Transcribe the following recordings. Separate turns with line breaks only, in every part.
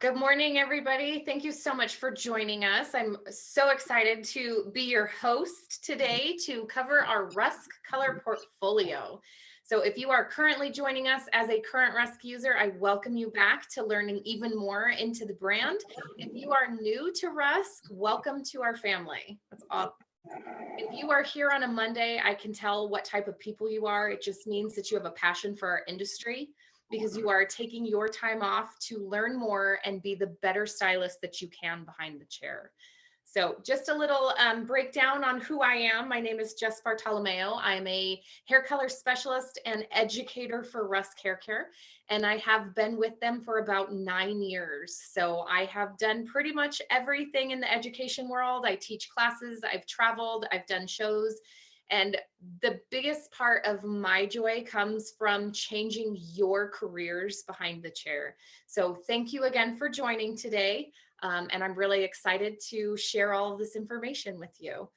Good morning, everybody. Thank you so much for joining us. I'm so excited to be your host today to cover our Rusk color portfolio. So if you are currently joining us as a current Rusk user, I welcome you back to learning even more into the brand. If you are new to Rusk, welcome to our family. That's all. If you are here on a Monday, I can tell what type of people you are. It just means that you have a passion for our industry, because you are taking your time off to learn more and be the better stylist that you can behind the chair. So just a little breakdown on who I am. My name is Jess Bartolomeo. I'm a hair color specialist and educator for Rusk Hair Care, and I have been with them for about 9 years. So I have done pretty much everything in the education world. I teach classes, I've traveled, I've done shows, and the biggest part of my joy comes from changing your careers behind the chair. So thank you again for joining today. And I'm really excited to share all of this information with you.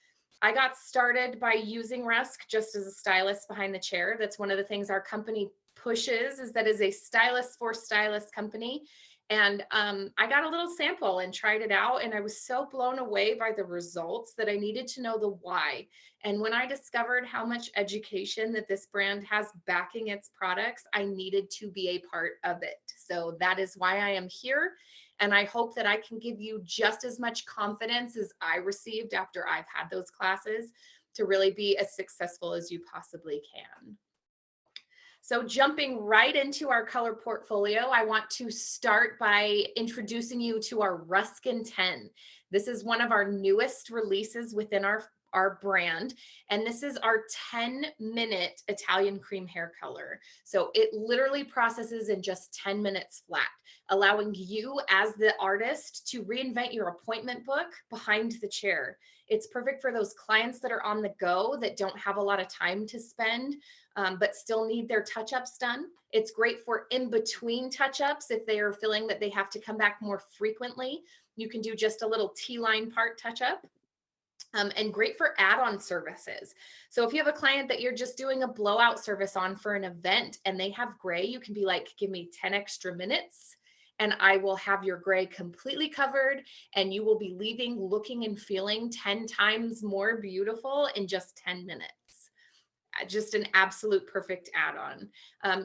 I got started by using Rusk just as a stylist behind the chair. That's one of the things our company pushes, is that is a stylist for stylist company. And I got a little sample and tried it out, and I was so blown away by the results that I needed to know the why. And when I discovered how much education that this brand has backing its products, I needed to be a part of it. So that is why I am here. And I hope that I can give you just as much confidence as I received after I've had those classes to really be as successful as you possibly can. So jumping right into our color portfolio, I want to start by introducing you to our Ruskin 10. This is one of our newest releases within our brand, and this is our 10-minute Italian cream hair color. So it literally processes in just 10 minutes flat, allowing you as the artist to reinvent your appointment book behind the chair. It's perfect for those clients that are on the go that don't have a lot of time to spend, but still need their touch-ups done. It's great for in-between touch-ups if they are feeling that they have to come back more frequently. You can do just a little T-line part touch-up. And great for add-on services. So if you have a client that you're just doing a blowout service on for an event and they have gray, you can be like, give me 10 extra minutes and I will have your gray completely covered, and you will be leaving looking and feeling 10 times more beautiful in just 10 minutes. Just an absolute perfect add-on.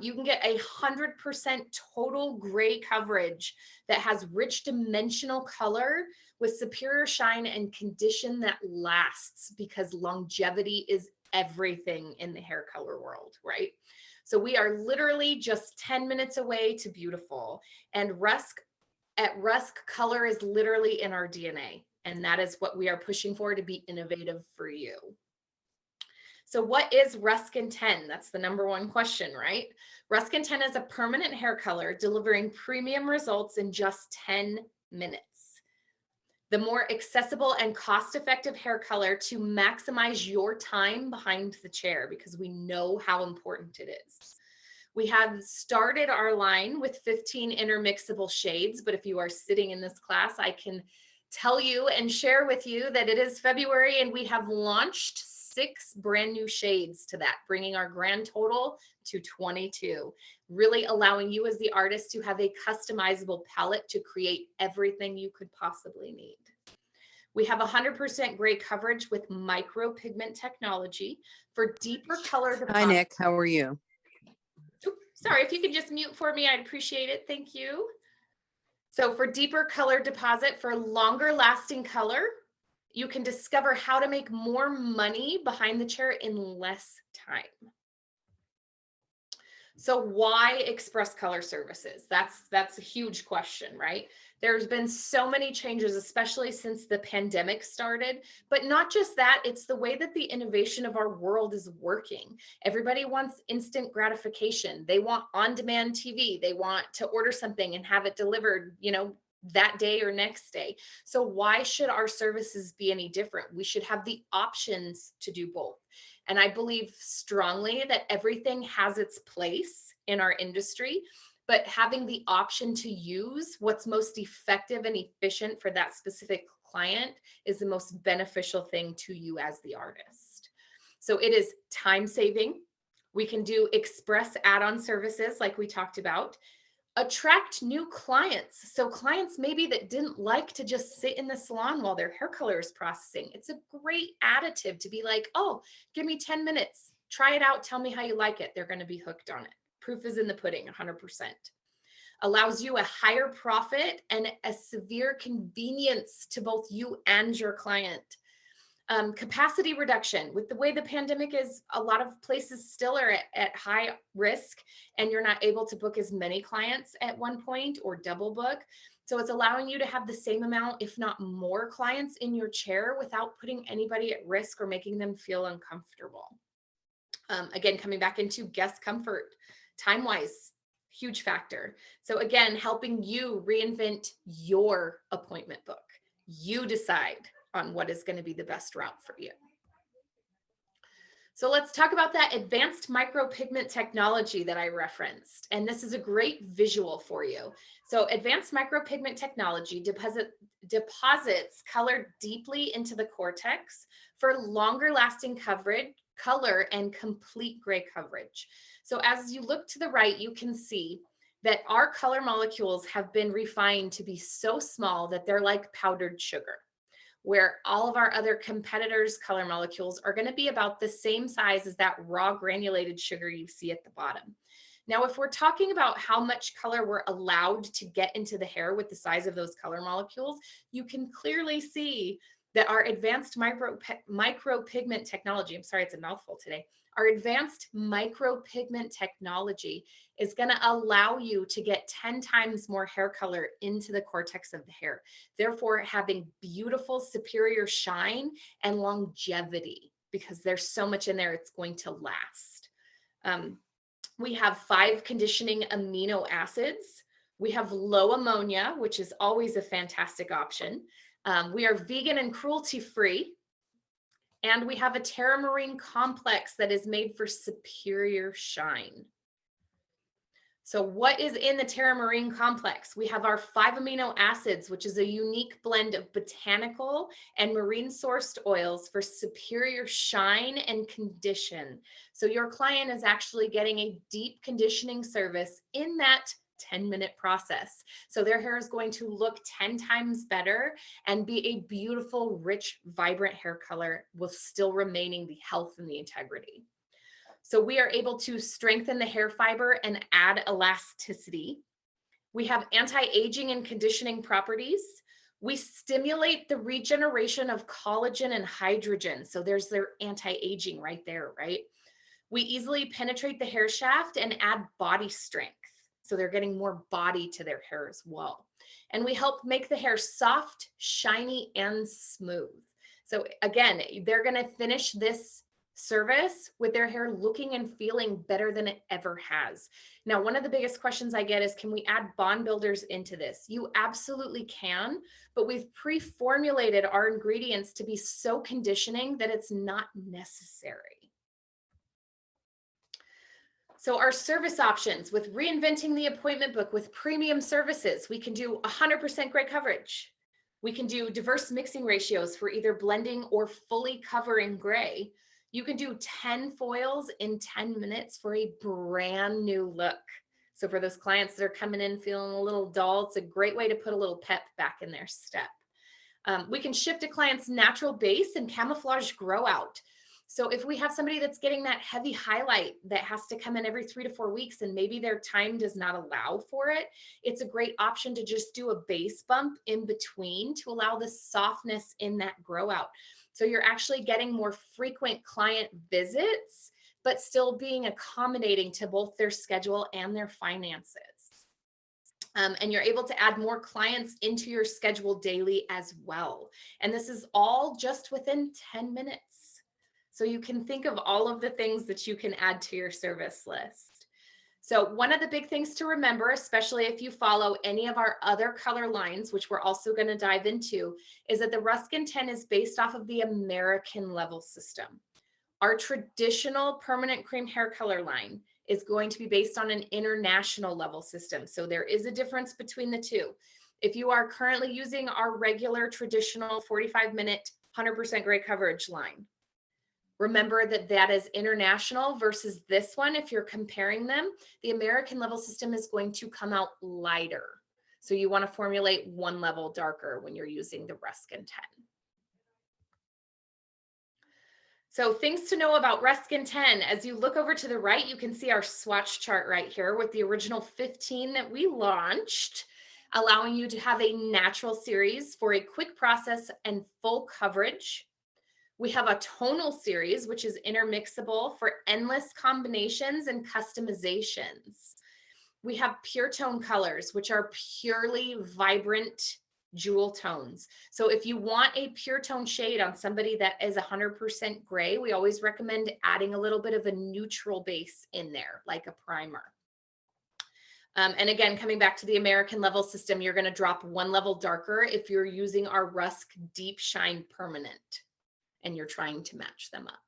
You can get 100% total gray coverage that has rich dimensional color with superior shine and condition that lasts, because longevity is everything in the hair color world, right? So we are literally just 10 minutes away to beautiful. And Rusk color is literally in our DNA. And that is what we are pushing for, to be innovative for you. So what is Ruskin 10? That's the number one question, right? Ruskin 10 is a permanent hair color delivering premium results in just 10 minutes. The more accessible and cost-effective hair color to maximize your time behind the chair, because we know how important it is. We have started our line with 15 intermixable shades, but if you are sitting in this class, I can tell you and share with you that it is February and we have launched 6 brand new shades to that, bringing our grand total to 22, really allowing you as the artist to have a customizable palette to create everything you could possibly need. We have 100% gray coverage with micro pigment technology for deeper color deposit.
Hi, Nick. How are you?
Oops, sorry, if you could just mute for me, I'd appreciate it. Thank you. So for deeper color deposit, for longer lasting color, you can discover how to make more money behind the chair in less time. So why express color services? That's a huge question, right? There's been so many changes, especially since the pandemic started, but not just that, it's the way that the innovation of our world is working. Everybody wants instant gratification. They want on-demand TV. They want to order something and have it delivered, that day or next day. So why should our services be any different? We should have the options to do both. And I believe strongly that everything has its place in our industry, but having the option to use what's most effective and efficient for that specific client is the most beneficial thing to you as the artist. So it is time saving. We can do express add-on services like we talked about. Attract new clients. So clients maybe that didn't like to just sit in the salon while their hair color is processing. It's a great additive to be like, oh, give me 10 minutes, try it out, tell me how you like it. They're going to be hooked on it. Proof is in the pudding, 100%. Allows you a higher profit and a severe convenience to both you and your client. Capacity reduction. With the way the pandemic is, a lot of places still are at high risk, and you're not able to book as many clients at one point or double book. So it's allowing you to have the same amount, if not more, clients in your chair without putting anybody at risk or making them feel uncomfortable. Again, coming back into guest comfort, time-wise, huge factor. So again, helping you reinvent your appointment book. You decide on what is going to be the best route for you. So let's talk about that advanced micropigment technology that I referenced. And this is a great visual for you. So advanced micropigment technology deposits color deeply into the cortex for longer lasting coverage, color, and complete gray coverage. So as you look to the right, you can see that our color molecules have been refined to be so small that they're like powdered sugar, where all of our other competitors' color molecules are going to be about the same size as that raw granulated sugar you see at the bottom. Now, if we're talking about how much color we're allowed to get into the hair with the size of those color molecules, you can clearly see that our advanced micropigment technology, I'm sorry, it's a mouthful today, our advanced micropigment technology is going to allow you to get 10 times more hair color into the cortex of the hair, therefore having beautiful superior shine and longevity, because there's so much in there it's going to last. We have 5 conditioning amino acids. We have low ammonia, which is always a fantastic option. We are vegan and cruelty-free. And we have a Terramarine complex that is made for superior shine. So what is in the Terramarine complex? We have our 5 amino acids, which is a unique blend of botanical and marine sourced oils for superior shine and condition. So your client is actually getting a deep conditioning service in that 10-minute process. So their hair is going to look 10 times better and be a beautiful, rich, vibrant hair color with still remaining the health and the integrity. So we are able to strengthen the hair fiber and add elasticity. We have anti-aging and conditioning properties. We stimulate the regeneration of collagen and hydrogen. So there's their anti-aging right there, right? We easily penetrate the hair shaft and add body strength. So they're getting more body to their hair as well. And we help make the hair soft, shiny, and smooth. So again, they're going to finish this service with their hair looking and feeling better than it ever has. Now, one of the biggest questions I get is, can we add bond builders into this? You absolutely can, but we've pre-formulated our ingredients to be so conditioning that it's not necessary. So our service options with reinventing the appointment book with premium services, we can do 100% gray coverage. We can do diverse mixing ratios for either blending or fully covering gray. You can do 10 foils in 10 minutes for a brand new look. So for those clients that are coming in feeling a little dull, it's a great way to put a little pep back in their step. We can shift a client's natural base and camouflage grow out. So if we have somebody that's getting that heavy highlight that has to come in every 3 to 4 weeks and maybe their time does not allow for it, it's a great option to just do a base bump in between to allow the softness in that grow out. So you're actually getting more frequent client visits, but still being accommodating to both their schedule and their finances. And you're able to add more clients into your schedule daily as well. And this is all just within 10 minutes. So you can think of all of the things that you can add to your service list. So one of the big things to remember, especially if you follow any of our other color lines, which we're also going to dive into, is that the Ruskin 10 is based off of the American level system. Our traditional permanent cream hair color line is going to be based on an international level system. So there is a difference between the two. If you are currently using our regular traditional 45-minute 100% gray coverage line, Remember that that is international versus this one. If you're comparing them, the American level system is going to come out lighter. So you want to formulate one level darker when you're using the Ruskin 10. So things to know about Ruskin 10. As you look over to the right, you can see our swatch chart right here with the original 15 that we launched, allowing you to have a natural series for a quick process and full coverage. We have a tonal series, which is intermixable for endless combinations and customizations. We have pure tone colors, which are purely vibrant jewel tones. So if you want a pure tone shade on somebody that is 100% gray, we always recommend adding a little bit of a neutral base in there, like a primer. And again, coming back to the American level system, you're going to drop one level darker if you're using our Rusk Deepshine Permanent and you're trying to match them up.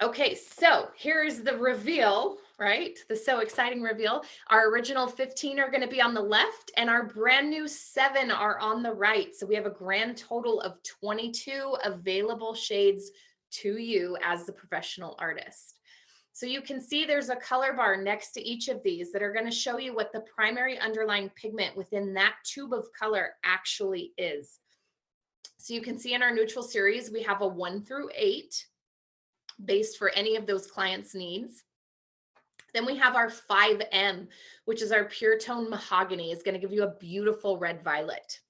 Okay, so here's the reveal, right? The so exciting reveal. Our original 15 are going to be on the left and our brand new 7 are on the right. So we have a grand total of 22 available shades to you as the professional artist. So you can see there's a color bar next to each of these that are going to show you what the primary underlying pigment within that tube of color actually is. So you can see in our neutral series, we have a 1 through 8 based for any of those clients' needs. Then we have our 5M, which is our pure tone mahogany. It's going to give you a beautiful red violet.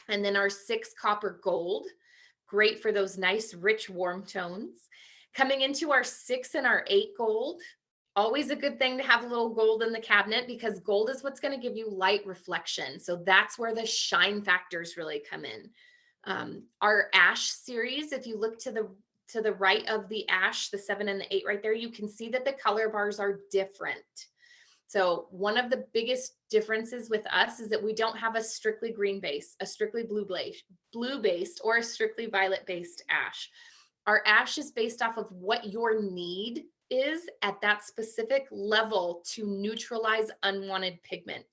And then our 6 copper gold, great for those nice, rich, warm tones. Coming into our 6 and our 8 gold, always a good thing to have a little gold in the cabinet because gold is what's going to give you light reflection. So that's where the shine factors really come in. Our ash series, if you look to the right of the ash, the 7 and the 8 right there, you can see that the color bars are different. So one of the biggest differences with us is that we don't have a strictly green base, a strictly blue based, or a strictly violet based ash. Our ash is based off of what your need is at that specific level to neutralize unwanted pigment.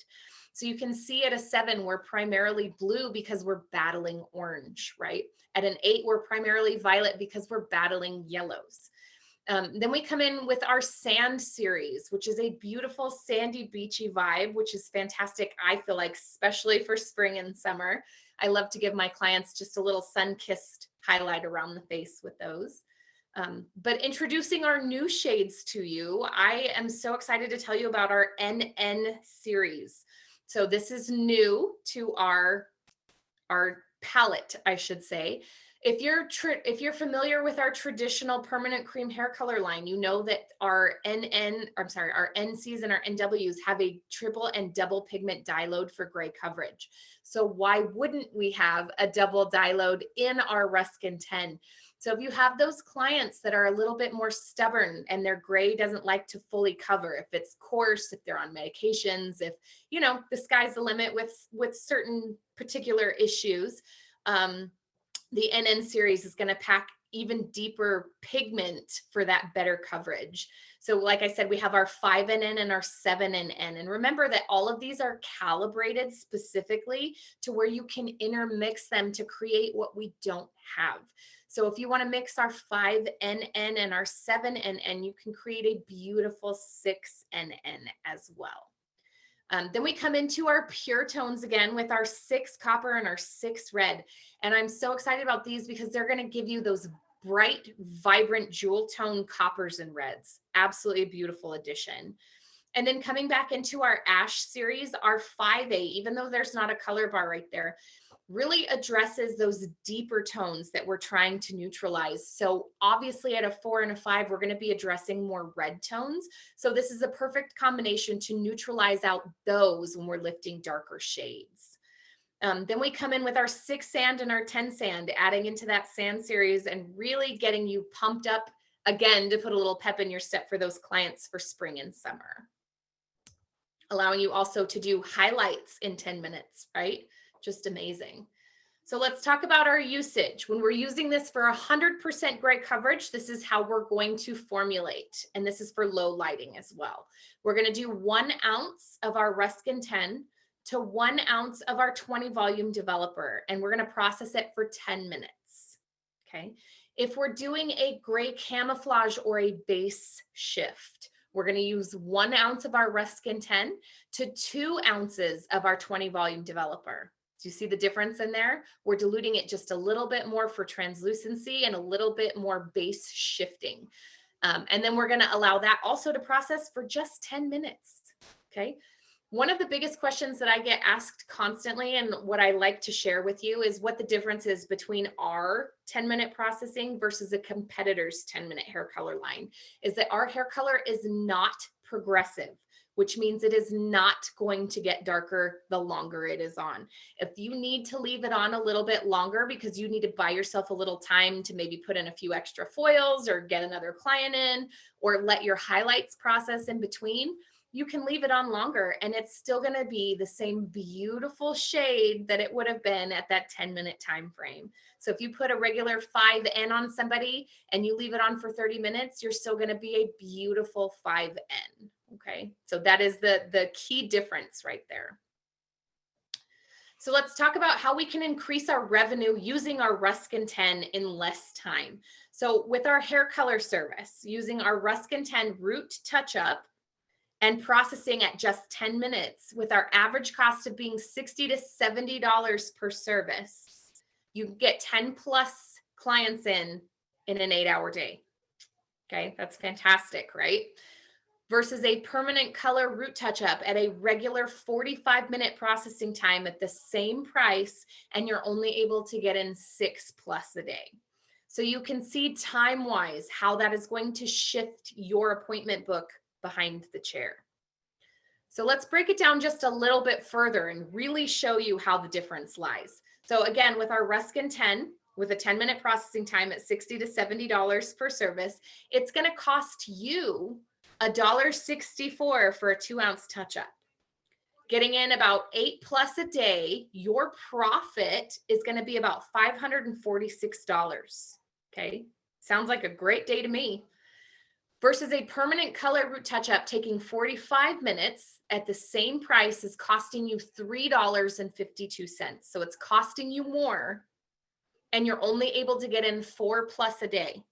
So you can see at a 7, we're primarily blue because we're battling orange, right? At an 8, we're primarily violet because we're battling yellows. Then we come in with our sand series, which is a beautiful sandy beachy vibe, which is fantastic. I feel like, especially for spring and summer, I love to give my clients just a little sun-kissed highlight around the face with those. But introducing our new shades to you, I am so excited to tell you about our NN series. So this is new to our palette, I should say. If you're familiar with our traditional permanent cream hair color line, you know that our NCs and our NWs have a triple and double pigment dye load for gray coverage. So why wouldn't we have a double dye load in our Ruskin 10? So if you have those clients that are a little bit more stubborn and their gray doesn't like to fully cover, if it's coarse, if they're on medications, if, you know, the sky's the limit with certain particular issues, the NN series is going to pack even deeper pigment for that better coverage. So like I said, we have our 5NN and our 7NN. And remember that all of these are calibrated specifically to where you can intermix them to create what we don't have. So if you want to mix our 5NN and our 7NN, you can create a beautiful 6NN as well. Then we come into our pure tones again with our 6 copper and our 6 red. And I'm so excited about these because they're going to give you those bright, vibrant jewel tone coppers and reds. Absolutely a beautiful addition. And then coming back into our ash series, our 5A, even though there's not a color bar right there, really addresses those deeper tones that we're trying to neutralize. So obviously at a 4 and a 5, we're going to be addressing more red tones. So this is a perfect combination to neutralize out those when we're lifting darker shades. Then we come in with our 6 sand and our 10 sand, adding into that sand series and really getting you pumped up again to put a little pep in your step for those clients for spring and summer. Allowing you also to do highlights in 10 minutes, right? Just amazing. So let's talk about our usage. When we're using this for 100% gray coverage, this is how we're going to formulate. And this is for low lighting as well. We're going to do 1 ounce of our Ruskin 10 to 1 ounce of our 20 volume developer. And we're going to process it for 10 minutes. Okay. If we're doing a gray camouflage or a base shift, we're going to use 1 ounce of our Ruskin 10 to 2 ounces of our 20 volume developer. Do you see the difference in there? We're diluting it just a little bit more for translucency and a little bit more base shifting. And then we're going to allow that also to process for just 10 minutes. Okay. One of the biggest questions that I get asked constantly, and what I like to share with you, is what the difference is between our 10-minute processing versus a competitor's 10-minute hair color line. Is that our hair color is not progressive, which means it is not going to get darker the longer it is on. If you need to leave it on a little bit longer because you need to buy yourself a little time to maybe put in a few extra foils or get another client in, or let your highlights process in between, you can leave it on longer and it's still going to be the same beautiful shade that it would have been at that 10-minute time frame. So if you put a regular 5N on somebody and you leave it on for 30 minutes, you're still going to be a beautiful 5N. Okay, so that is the key difference right there. So let's talk about how we can increase our revenue using our Ruskin 10 in less time. So with our hair color service, using our Ruskin 10 root touch-up and processing at just 10 minutes, with our average cost of being $60 to $70 per service, you get 10 plus clients in an 8-hour day. Okay, that's fantastic, right? Versus a permanent color root touch-up at a regular 45-minute processing time at the same price, and you're only able to get in 6 plus a day. So you can see time-wise how that is going to shift your appointment book behind the chair. So let's break it down just a little bit further and really show you how the difference lies. So again, with our Ruskin 10, with a 10-minute processing time at $60 to $70 per service, it's going to cost you $1.64 for a 2-ounce touch-up. Getting in about 8 plus a day, your profit is going to be about $546. Okay, sounds like a great day to me. Versus a permanent color root touch-up taking 45 minutes at the same price is costing you $3.52. So it's costing you more, and you're only able to get in 4 plus a day.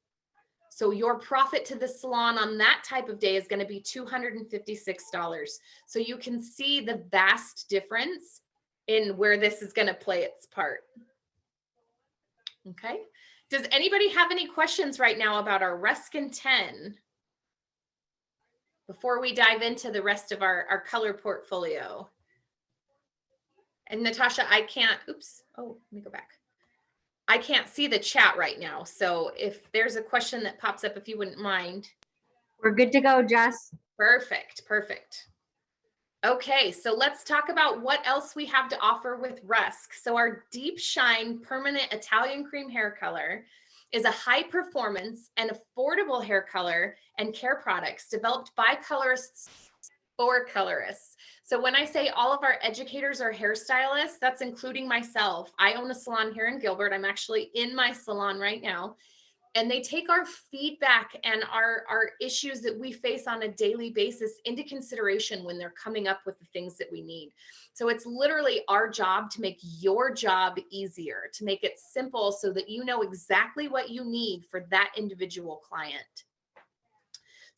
So your profit to the salon on that type of day is going to be $256. So you can see the vast difference in where this is going to play its part. Okay. Does anybody have any questions right now about our Ruskin 10 before we dive into the rest of our color portfolio? And Natasha, I can't, oops. Oh, let me go back. I can't see the chat right now. So if there's a question that pops up, if you wouldn't mind.
We're good to go, Jess.
Perfect, perfect. Okay, so let's talk about what else we have to offer with Rusk. So our Deep Shine Permanent Italian Cream Hair Color is a high performance and affordable hair color and care products developed by colorists for colorists. So when I say all of our educators are hairstylists, that's including myself. I own a salon here in Gilbert. I'm actually in my salon right now. And they take our feedback and our issues that we face on a daily basis into consideration when they're coming up with the things that we need. So it's literally our job to make your job easier, to make it simple so that you know exactly what you need for that individual client.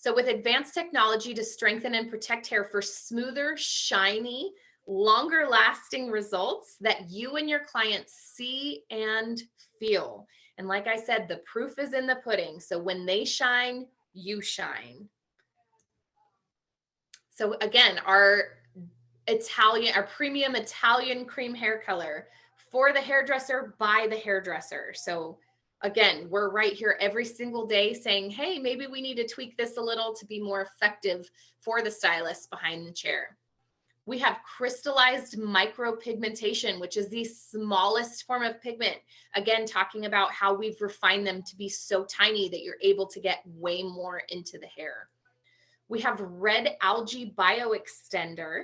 So with advanced technology to strengthen and protect hair for smoother, shiny, longer lasting results that you and your clients see and feel. And like I said, the proof is in the pudding. So when they shine, you shine. So again, our premium Italian cream hair color for the hairdresser, by the hairdresser. So again, we're right here every single day saying, hey, maybe we need to tweak this a little to be more effective for the stylist behind the chair. We have crystallized micropigmentation, which is the smallest form of pigment. Again, talking about how we've refined them to be so tiny that you're able to get way more into the hair. We have red algae bioextender,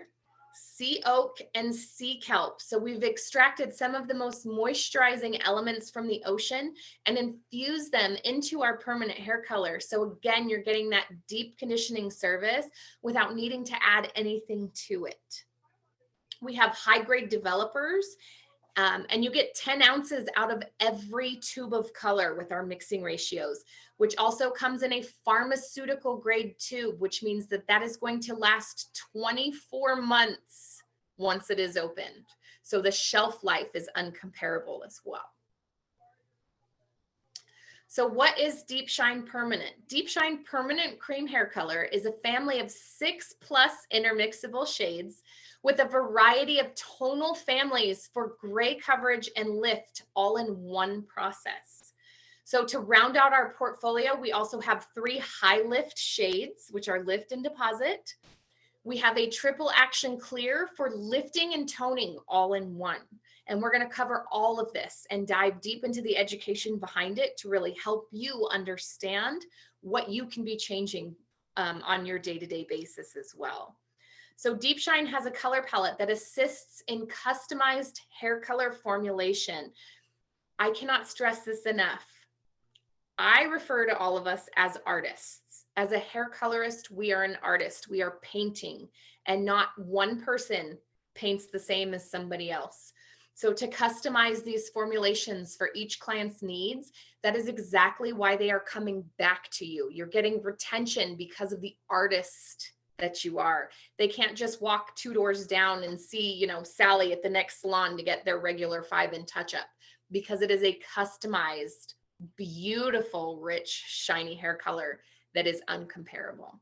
sea oak, and sea kelp. So we've extracted some of the most moisturizing elements from the ocean and infused them into our permanent hair color. So again, you're getting that deep conditioning service without needing to add anything to it. We have high-grade developers And you get 10 ounces out of every tube of color with our mixing ratios, which also comes in a pharmaceutical grade tube, which means that that is going to last 24 months once it is opened. So the shelf life is uncomparable as well. So what is Deepshine Permanent? Deepshine Permanent Cream Hair Color is a family of 6+ intermixable shades with a variety of tonal families for gray coverage and lift all in one process. So to round out our portfolio, we also have 3 high lift shades, which are lift and deposit. We have a triple action clear for lifting and toning all in one. And we're going to cover all of this and dive deep into the education behind it to really help you understand what you can be changing on your day-to-day basis as well. So Deepshine has a color palette that assists in customized hair color formulation. I cannot stress this enough. I refer to all of us as artists. As a hair colorist, we are an artist. We are painting, and not one person paints the same as somebody else. So to customize these formulations for each client's needs, that is exactly why they are coming back to you. You're getting retention because of the artist that you are. They can't just walk 2 doors down and see, Sally at the next salon to get their regular 5-in touch-up, because it is a customized, beautiful, rich, shiny hair color that is uncomparable.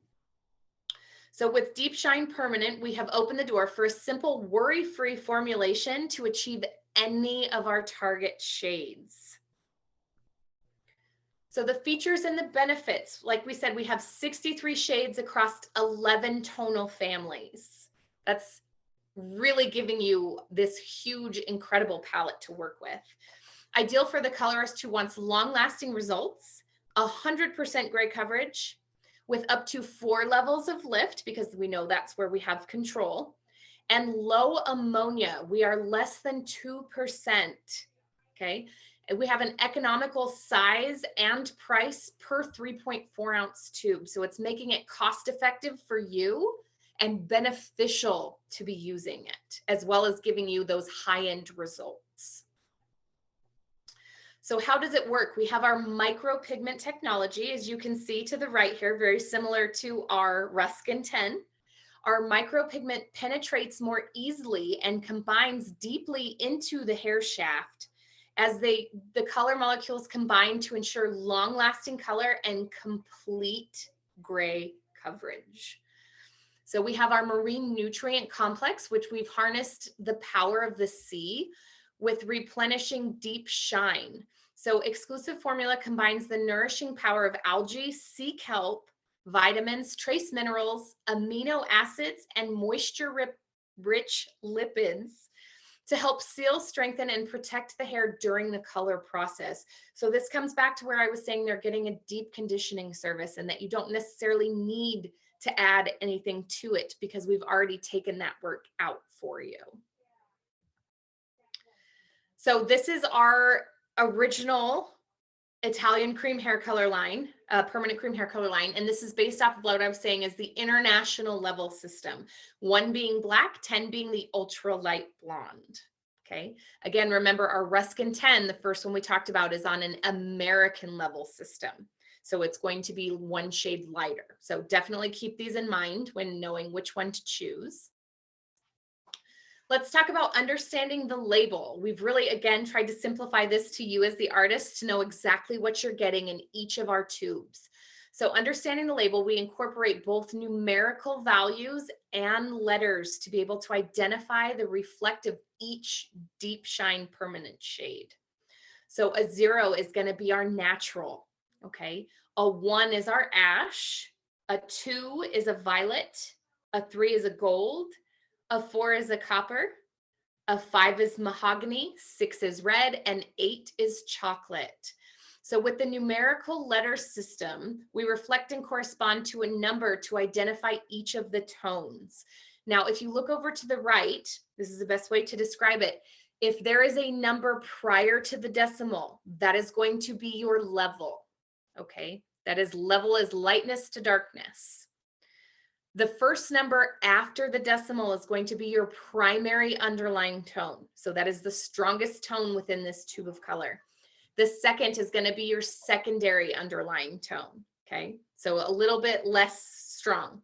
So with Deepshine Permanent, we have opened the door for a simple worry-free formulation to achieve any of our target shades. So the features and the benefits, like we said, we have 63 shades across 11 tonal families. That's really giving you this huge, incredible palette to work with. Ideal for the colorist who wants long-lasting results, 100% gray coverage, with up to 4 levels of lift, because we know that's where we have control, and low ammonia. We are less than 2%, okay? And we have an economical size and price per 3.4 ounce tube. So it's making it cost effective for you and beneficial to be using it, as well as giving you those high-end results. So how does it work? We have our micropigment technology, as you can see to the right here, very similar to our Ruskin 10. Our micropigment penetrates more easily and combines deeply into the hair shaft as the color molecules combine to ensure long-lasting color and complete gray coverage. So we have our marine nutrient complex, which we've harnessed the power of the sea with replenishing Deepshine. So exclusive formula combines the nourishing power of algae, sea kelp, vitamins, trace minerals, amino acids, and moisture-rich lipids to help seal, strengthen, and protect the hair during the color process. So this comes back to where I was saying they're getting a deep conditioning service, and that you don't necessarily need to add anything to it because we've already taken that work out for you. So this is our original Italian cream hair color line, permanent cream hair color line. And this is based off of what I was saying is the international level system, 1 being black, 10 being the ultra light blonde. Okay. Again, remember our Ruskin 10, the first one we talked about, is on an American level system. So it's going to be 1 shade lighter. So definitely keep these in mind when knowing which one to choose. Let's talk about understanding the label. We've really, again, tried to simplify this to you as the artist to know exactly what you're getting in each of our tubes. So understanding the label, we incorporate both numerical values and letters to be able to identify the reflective each Deepshine permanent shade. So a 0 is going to be our natural, okay? A 1 is our ash, a 2 is a violet, a 3 is a gold, a 4 is a copper, a 5 is mahogany, 6 is red, and 8 is chocolate. So with the numerical letter system, we reflect and correspond to a number to identify each of the tones. Now, if you look over to the right, this is the best way to describe it. If there is a number prior to the decimal, that is going to be your level, okay? That is level is lightness to darkness. The first number after the decimal is going to be your primary underlying tone. So that is the strongest tone within this tube of color. The second is going to be your secondary underlying tone. Okay, so a little bit less strong.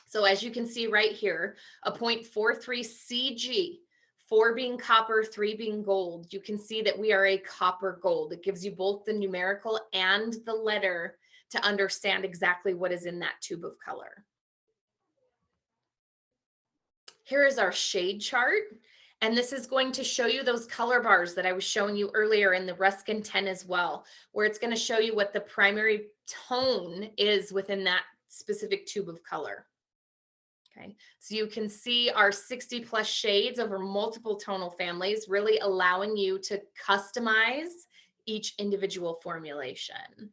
So as you can see right here, a 0.43 CG, 4 being copper, 3 being gold. You can see that we are a copper gold. It gives you both the numerical and the letter to understand exactly what is in that tube of color. Here is our shade chart, and this is going to show you those color bars that I was showing you earlier in the Ruskin 10 as well, where it's going to show you what the primary tone is within that specific tube of color. Okay, so you can see our 60 plus shades over multiple tonal families, really allowing you to customize each individual formulation.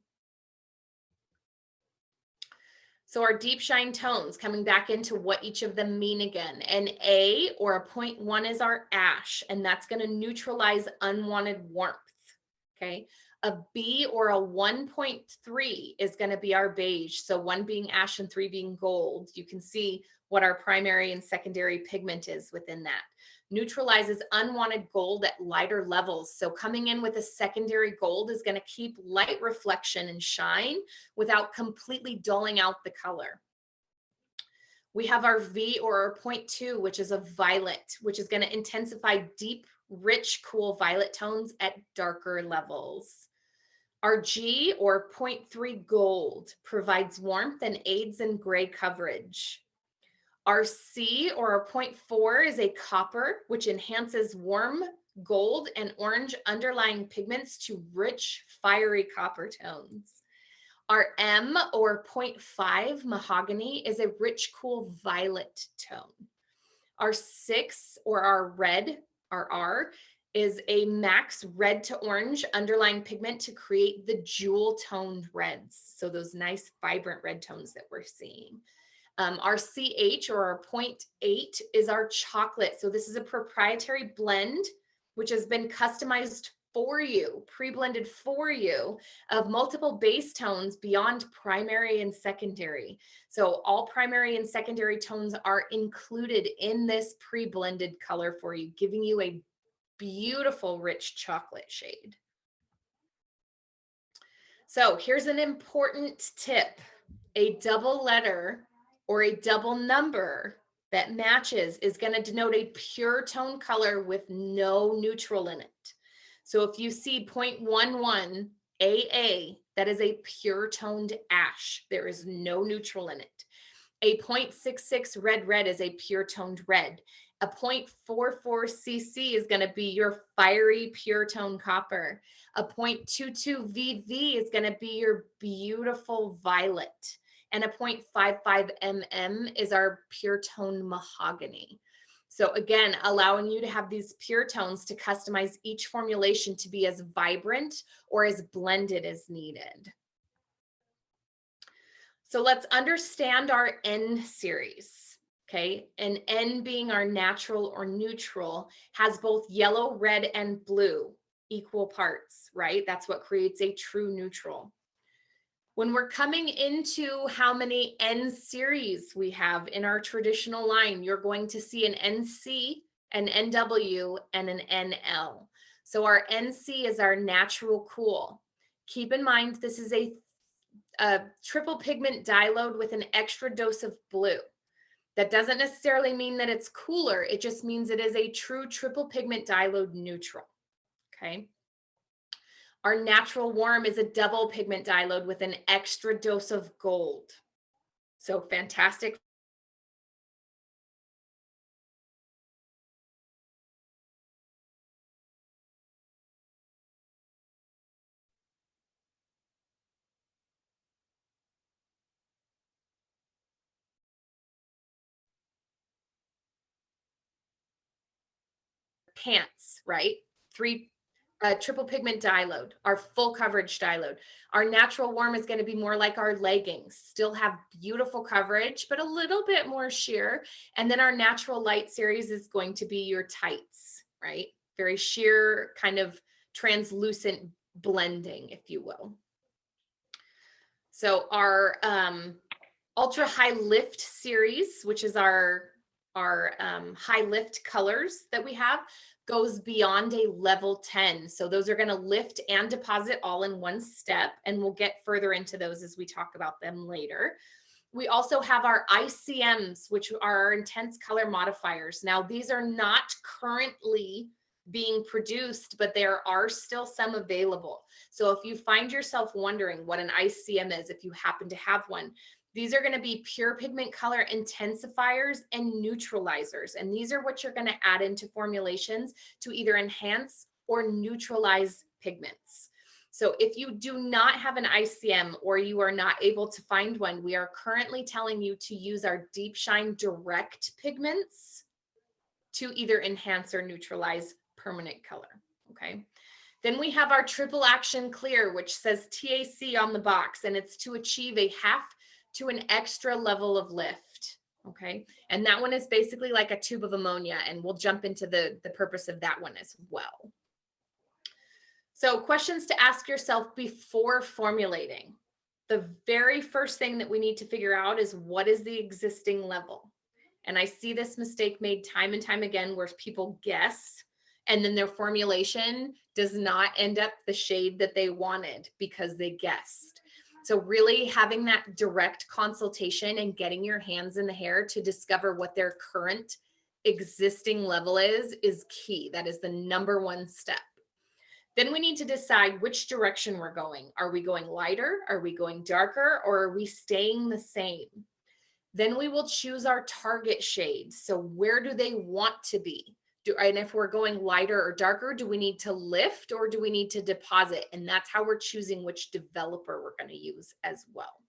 So our deep shine tones, coming back into what each of them mean again. An A or a 0.1 is our ash, and that's going to neutralize unwanted warmth. Okay. A B or a 1.3 is going to be our beige. So 1 being ash and 3 being gold. You can see what our primary and secondary pigment is within that. Neutralizes unwanted gold at lighter levels. So coming in with a secondary gold is going to keep light reflection and shine without completely dulling out the color. We have our V or our 0.2, which is a violet, which is going to intensify deep, rich, cool violet tones at darker levels. Our G or 0.3 gold provides warmth and aids in gray coverage. Our C or our 0.4 is a copper, which enhances warm gold and orange underlying pigments to rich, fiery copper tones. Our M or 0.5 mahogany is a rich, cool violet tone. Our 6 or our red, our R, is a max red to orange underlying pigment to create the jewel toned reds. So those nice vibrant red tones that we're seeing. Our CH or our 0.8 is our chocolate. So this is a proprietary blend, which has been customized for you, pre-blended for you, of multiple base tones beyond primary and secondary. So all primary and secondary tones are included in this pre-blended color for you, giving you a beautiful rich chocolate shade. So here's an important tip. A double letter or a double number that matches is going to denote a pure tone color with no neutral in it. So if you see 0.11 AA, that is a pure toned ash. There is no neutral in it. A 0.66 red is a pure toned red. A 0.44 CC is going to be your fiery pure tone copper. A 0.22 VV is going to be your beautiful violet. And a 0.55 MM is our pure tone mahogany. So again, allowing you to have these pure tones to customize each formulation to be as vibrant or as blended as needed. So let's understand our N series, okay? And N being our natural or neutral has both yellow, red, and blue equal parts, right? That's what creates a true neutral. When we're coming into how many N series we have in our traditional line, you're going to see an NC, an NW, and an NL. So our NC is our natural cool. Keep in mind, this is a triple pigment dye load with an extra dose of blue. That doesn't necessarily mean that it's cooler. It just means it is a true triple pigment dye load neutral, okay? Our natural warm is a double pigment dye load with an extra dose of gold. So fantastic. Pants, right? Triple pigment dye load, our full coverage dye load. Our natural warm is going to be more like our leggings, still have beautiful coverage, but a little bit more sheer. And then our natural light series is going to be your tights, right? Very sheer, kind of translucent blending, if you will. So our Ultra High Lift series, which is our high lift colors that we have, goes beyond a level 10. So those are going to lift and deposit all in one step, and we'll get further into those as we talk about them later. We also have our ICMs, which are our intense color modifiers. Now, these are not currently being produced, but there are still some available. So if you find yourself wondering what an ICM is, if you happen to have one, these are going to be pure pigment color intensifiers and neutralizers. And these are what you're going to add into formulations to either enhance or neutralize pigments. So if you do not have an ICM or you are not able to find one, we are currently telling you to use our Deepshine Direct pigments to either enhance or neutralize permanent color, okay? Then we have our Triple Action Clear, which says TAC on the box, and it's to achieve a half to an extra level of lift, okay? And that one is basically like a tube of ammonia, and we'll jump into the purpose of that one as well. So questions to ask yourself before formulating. The very first thing that we need to figure out is, what is the existing level? And I see this mistake made time and time again where people guess, and then their formulation does not end up the shade that they wanted because they guessed. So really having that direct consultation and getting your hands in the hair to discover what their current existing level is key. That is the number one step. Then we need to decide which direction we're going. Are we going lighter? Are we going darker? Or are we staying the same? Then we will choose our target shades. So where do they want to be? And if we're going lighter or darker, do we need to lift or do we need to deposit? And that's how we're choosing which developer we're going to use as well.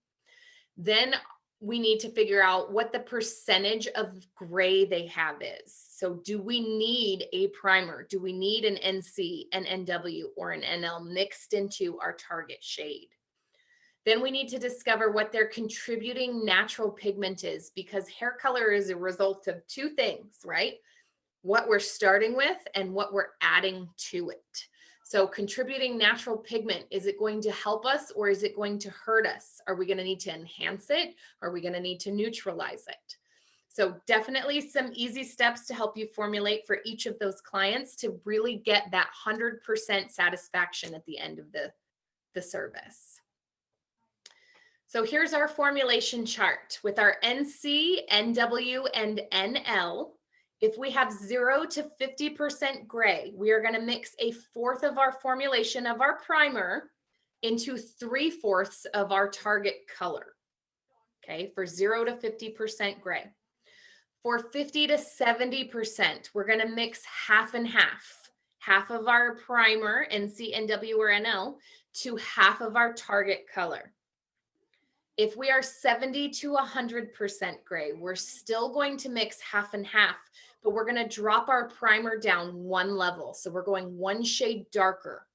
Then we need to figure out what the percentage of gray they have is. So do we need a primer? Do we need an NC, an NW, or an NL mixed into our target shade? Then we need to discover what their contributing natural pigment is, because hair color is a result of two things, right? What we're starting with and what we're adding to it. So contributing natural pigment, is it going to help us or is it going to hurt us? Are we going to need to enhance it? Are we going to need to neutralize it? So definitely some easy steps to help you formulate for each of those clients to really get that 100% satisfaction at the end of the service. So here's our formulation chart with our NC, NW, and NL. If we have 0 to 50% gray, we are going to mix 1/4 of our formulation of our primer into 3/4 of our target color, okay, for 0 to 50% gray. For 50 to 70%, we're going to mix half and half of our primer, NC, NW, or NL, to half of our target color. If we are 70 to 100% gray, we're still going to mix half and half, but we're going to drop our primer down one level. So we're going one shade darker,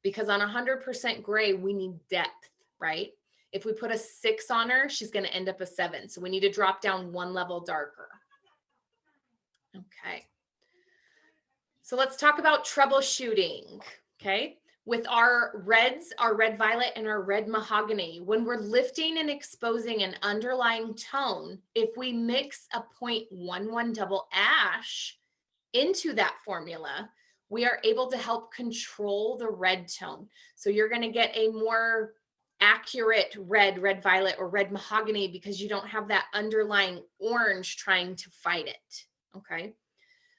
because on 100% gray, we need depth, right? If we put a 6 on her, she's going to end up a 7. So we need to drop down one level darker. Okay. So let's talk about troubleshooting, okay? With our reds, our red violet, and our red mahogany, when we're lifting and exposing an underlying tone, if we mix a 0.11 double ash into that formula, we are able to help control the red tone. So you're going to get a more accurate red, red violet, or red mahogany because you don't have that underlying orange trying to fight it, okay?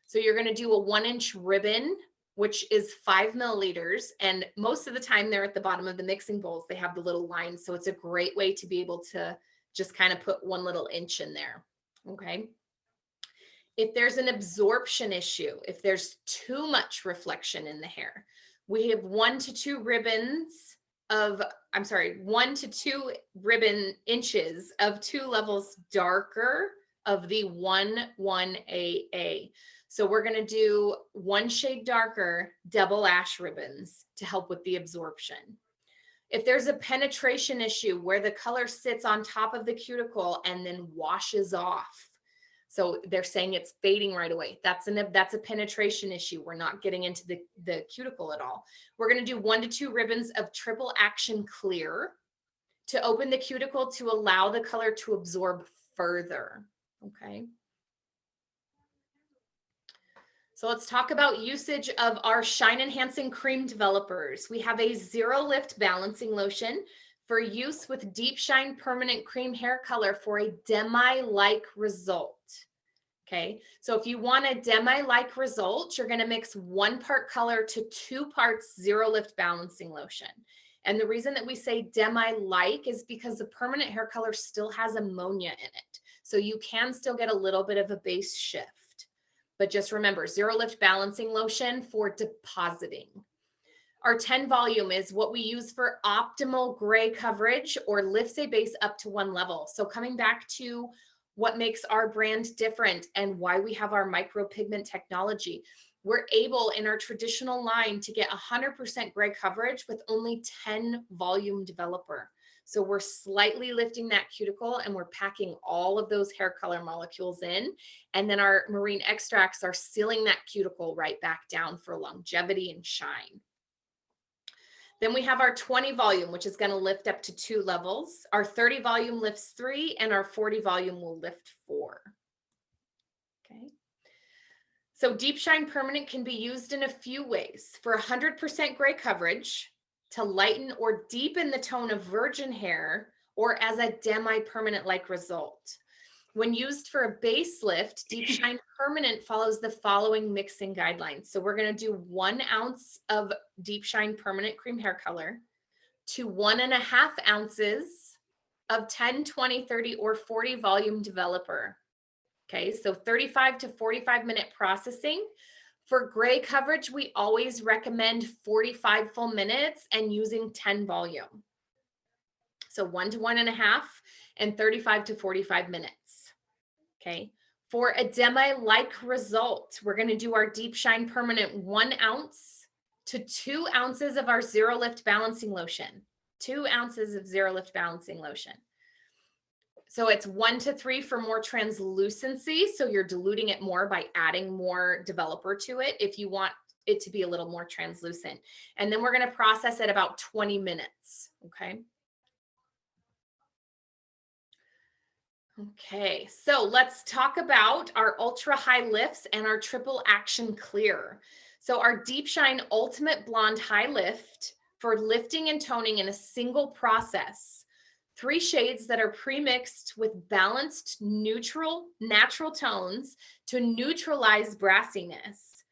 So you're going to do a 1-inch ribbon, which is 5 milliliters. And most of the time they're at the bottom of the mixing bowls. They have the little lines. So it's a great way to be able to just kind of put 1 little inch in there. Okay. If there's an absorption issue, if there's too much reflection in the hair, we have 1 to 2 ribbons of, 1 to 2 ribbon inches of 2 levels darker of the 1-1AA. So we're going to do 1 shade darker double ash ribbons to help with the absorption. If there's a penetration issue where the color sits on top of the cuticle and then washes off, so they're saying it's fading right away, that's a penetration issue. We're not getting into the cuticle at all. We're going to do 1 to 2 ribbons of triple action clear to open the cuticle to allow the color to absorb further, okay? So let's talk about usage of our shine enhancing cream developers. We have a zero lift balancing lotion for use with Deep Shine permanent cream hair color for a demi-like result. Okay, so if you want a demi-like result, you're going to mix 1 part color to 2 parts zero lift balancing lotion. And the reason that we say demi-like is because the permanent hair color still has ammonia in it. So you can still get a little bit of a base shift. But just remember, zero lift balancing lotion for depositing. Our 10 volume is what we use for optimal gray coverage or lifts a base up to 1 level. So coming back to what makes our brand different and why we have our micropigment technology, we're able in our traditional line to get 100% gray coverage with only 10 volume developer. So we're slightly lifting that cuticle and we're packing all of those hair color molecules in. And then our marine extracts are sealing that cuticle right back down for longevity and shine. Then we have our 20 volume, which is going to lift up to 2 levels. Our 30 volume lifts 3 and our 40 volume will lift 4. Okay. So Deep Shine Permanent can be used in a few ways. For 100% gray coverage, to lighten or deepen the tone of virgin hair, or as a demi-permanent like result. When used for a base lift, Deep Shine Permanent follows the following mixing guidelines. So we're going to do 1 ounce of Deep Shine Permanent cream hair color to 1.5 ounces of 10, 20, 30, or 40 volume developer. Okay, so 35 to 45 minute processing. For gray coverage, we always recommend 45 full minutes and using 10 volume. So 1 to 1.5 and 35 to 45 minutes. Okay, for a demi-like result, we're going to do our Deep Shine Permanent 1 ounce to 2 ounces of our zero lift balancing lotion. 2 ounces of zero lift balancing lotion. So it's 1 to 3 for more translucency. So you're diluting it more by adding more developer to it if you want it to be a little more translucent. And then we're going to process it about 20 minutes. Okay. Okay, so let's talk about our ultra high lifts and our triple action clear. So our Deep Shine Ultimate Blonde High Lift for lifting and toning in a single process. 3 shades that are pre-mixed with balanced neutral natural tones to neutralize brassiness.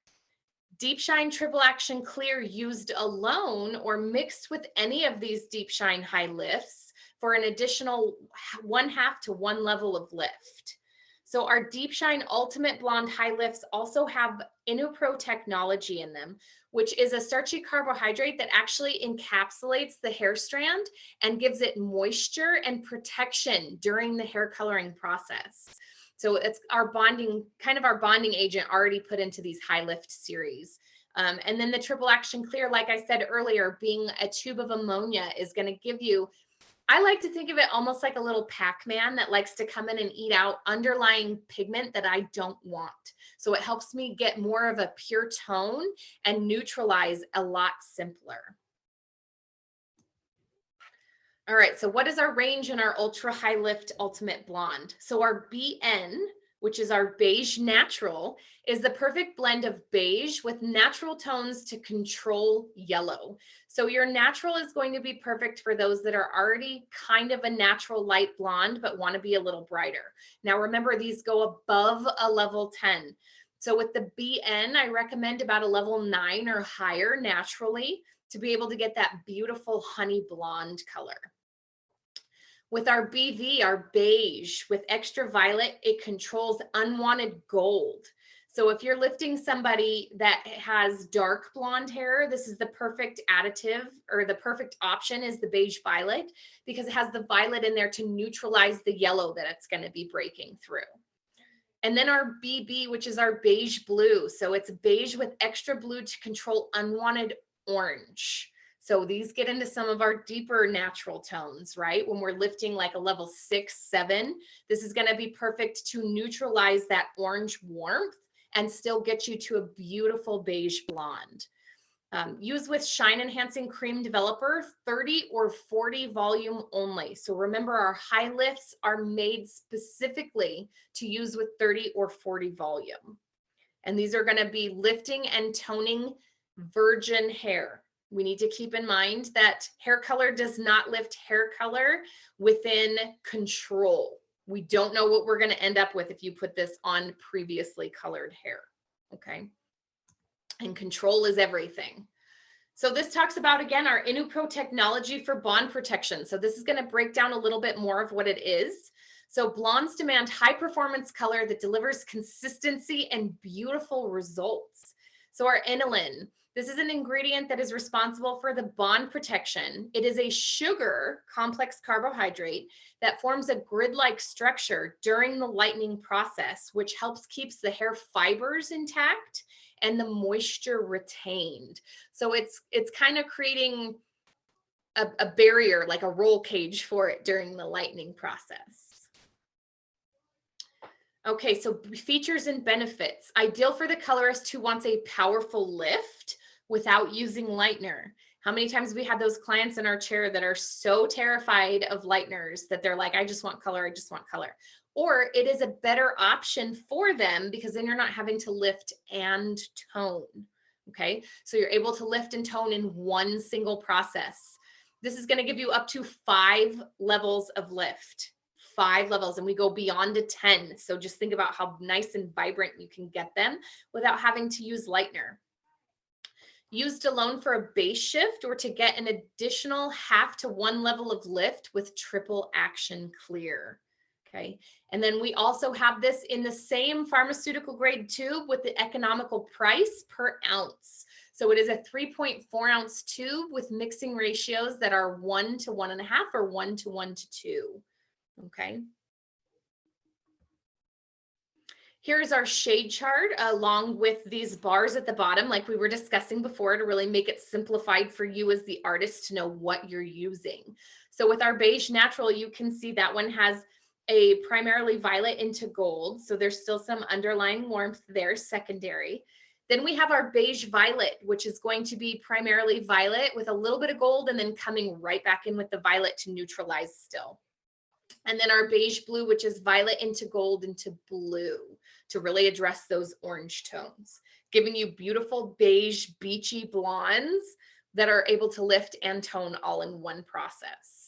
Deep Shine Triple Action Clear used alone or mixed with any of these Deep Shine high lifts for an additional 1/2 to 1 level of lift. So our Deep Shine Ultimate Blonde High Lifts also have Inupro technology in them, which is a starchy carbohydrate that actually encapsulates the hair strand and gives it moisture and protection during the hair coloring process. So it's our bonding, kind of our bonding agent already put into these high lift series. And then the Triple Action Clear, like I said earlier, being a tube of ammonia is going to give you, I like to think of it almost like a little Pac-Man that likes to come in and eat out underlying pigment that I don't want. So it helps me get more of a pure tone and neutralize a lot simpler. All right, so what is our range in our ultra high lift ultimate blonde? So our BN, which is our beige natural, is the perfect blend of beige with natural tones to control yellow. So your natural is going to be perfect for those that are already kind of a natural light blonde, but want to be a little brighter. Now remember, these go above a level 10. So with the BN, I recommend about a level 9 or higher naturally to be able to get that beautiful honey blonde color. With our BV, our beige, with extra violet, it controls unwanted gold. So if you're lifting somebody that has dark blonde hair, this is the perfect additive, or the perfect option is the beige violet, because it has the violet in there to neutralize the yellow that it's going to be breaking through. And then our BB, which is our beige blue. So it's beige with extra blue to control unwanted orange. So these get into some of our deeper natural tones, right? When we're lifting like a level 6, 7, this is going to be perfect to neutralize that orange warmth and still get you to a beautiful beige blonde. Use with shine enhancing cream developer, 30 or 40 volume only. So remember, our high lifts are made specifically to use with 30 or 40 volume. And these are going to be lifting and toning virgin hair. We need to keep in mind that hair color does not lift hair color within control. We don't know what we're going to end up with if you put this on previously colored hair. Okay. And control is everything. So this talks about, again, our Inupro technology for bond protection. So this is going to break down a little bit more of what it is. So blondes demand high performance color that delivers consistency and beautiful results. So our aniline, this is an ingredient that is responsible for the bond protection. It is a sugar complex carbohydrate that forms a grid-like structure during the lightening process, which helps keeps the hair fibers intact and the moisture retained. So it's kind of creating a barrier, like a roll cage for it during the lightening process. Okay, so features and benefits. Ideal for the colorist who wants a powerful lift without using lightener. How many times have we had those clients in our chair that are so terrified of lighteners that they're like, I just want color, I just want color. Or it is a better option for them because then you're not having to lift and tone. Okay, so you're able to lift and tone in one single process. This is going to give you up to 5 levels of lift, 5 levels, and we go beyond to 10. So just think about how nice and vibrant you can get them without having to use lightener. Used alone for a base shift or to get an additional 0.5 to 1 level of lift with triple action clear. Okay, and then we also have this in the same pharmaceutical grade tube with the economical price per ounce. So it is a 3.4 ounce tube with mixing ratios that are 1 to 1.5 or 1 to 1 to 2. Okay. Here's our shade chart along with these bars at the bottom, like we were discussing before, to really make it simplified for you as the artist to know what you're using. So with our beige natural, you can see that one has a primarily violet into gold. So there's still some underlying warmth there, secondary. Then we have our beige violet, which is going to be primarily violet with a little bit of gold and then coming right back in with the violet to neutralize still. And then our beige blue, which is violet into gold into blue to really address those orange tones, giving you beautiful beige beachy blondes that are able to lift and tone all in one process.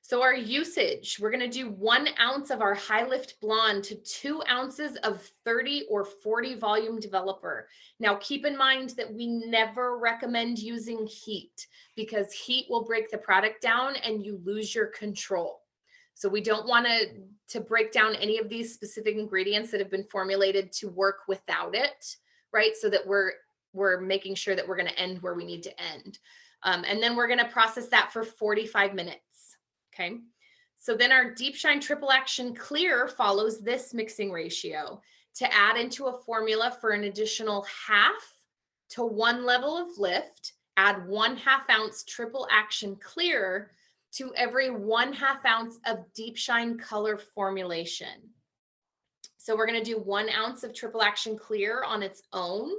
So our usage, we're going to do 1 ounce of our high lift blonde to 2 ounces of 30 or 40 volume developer. Now keep in mind that we never recommend using heat because heat will break the product down and you lose your control. So we don't want to break down any of these specific ingredients that have been formulated to work without it, right? So that we're making sure that we're going to end where we need to end. And then we're going to process that for 45 minutes. Okay, so then our Deepshine Triple Action Clear follows this mixing ratio to add into a formula for an additional 0.5 to 1 level of lift. Add 1/2 ounce Triple Action Clear to every 1/2 ounce of Deepshine Color Formulation. So we're going to do 1 ounce of Triple Action Clear on its own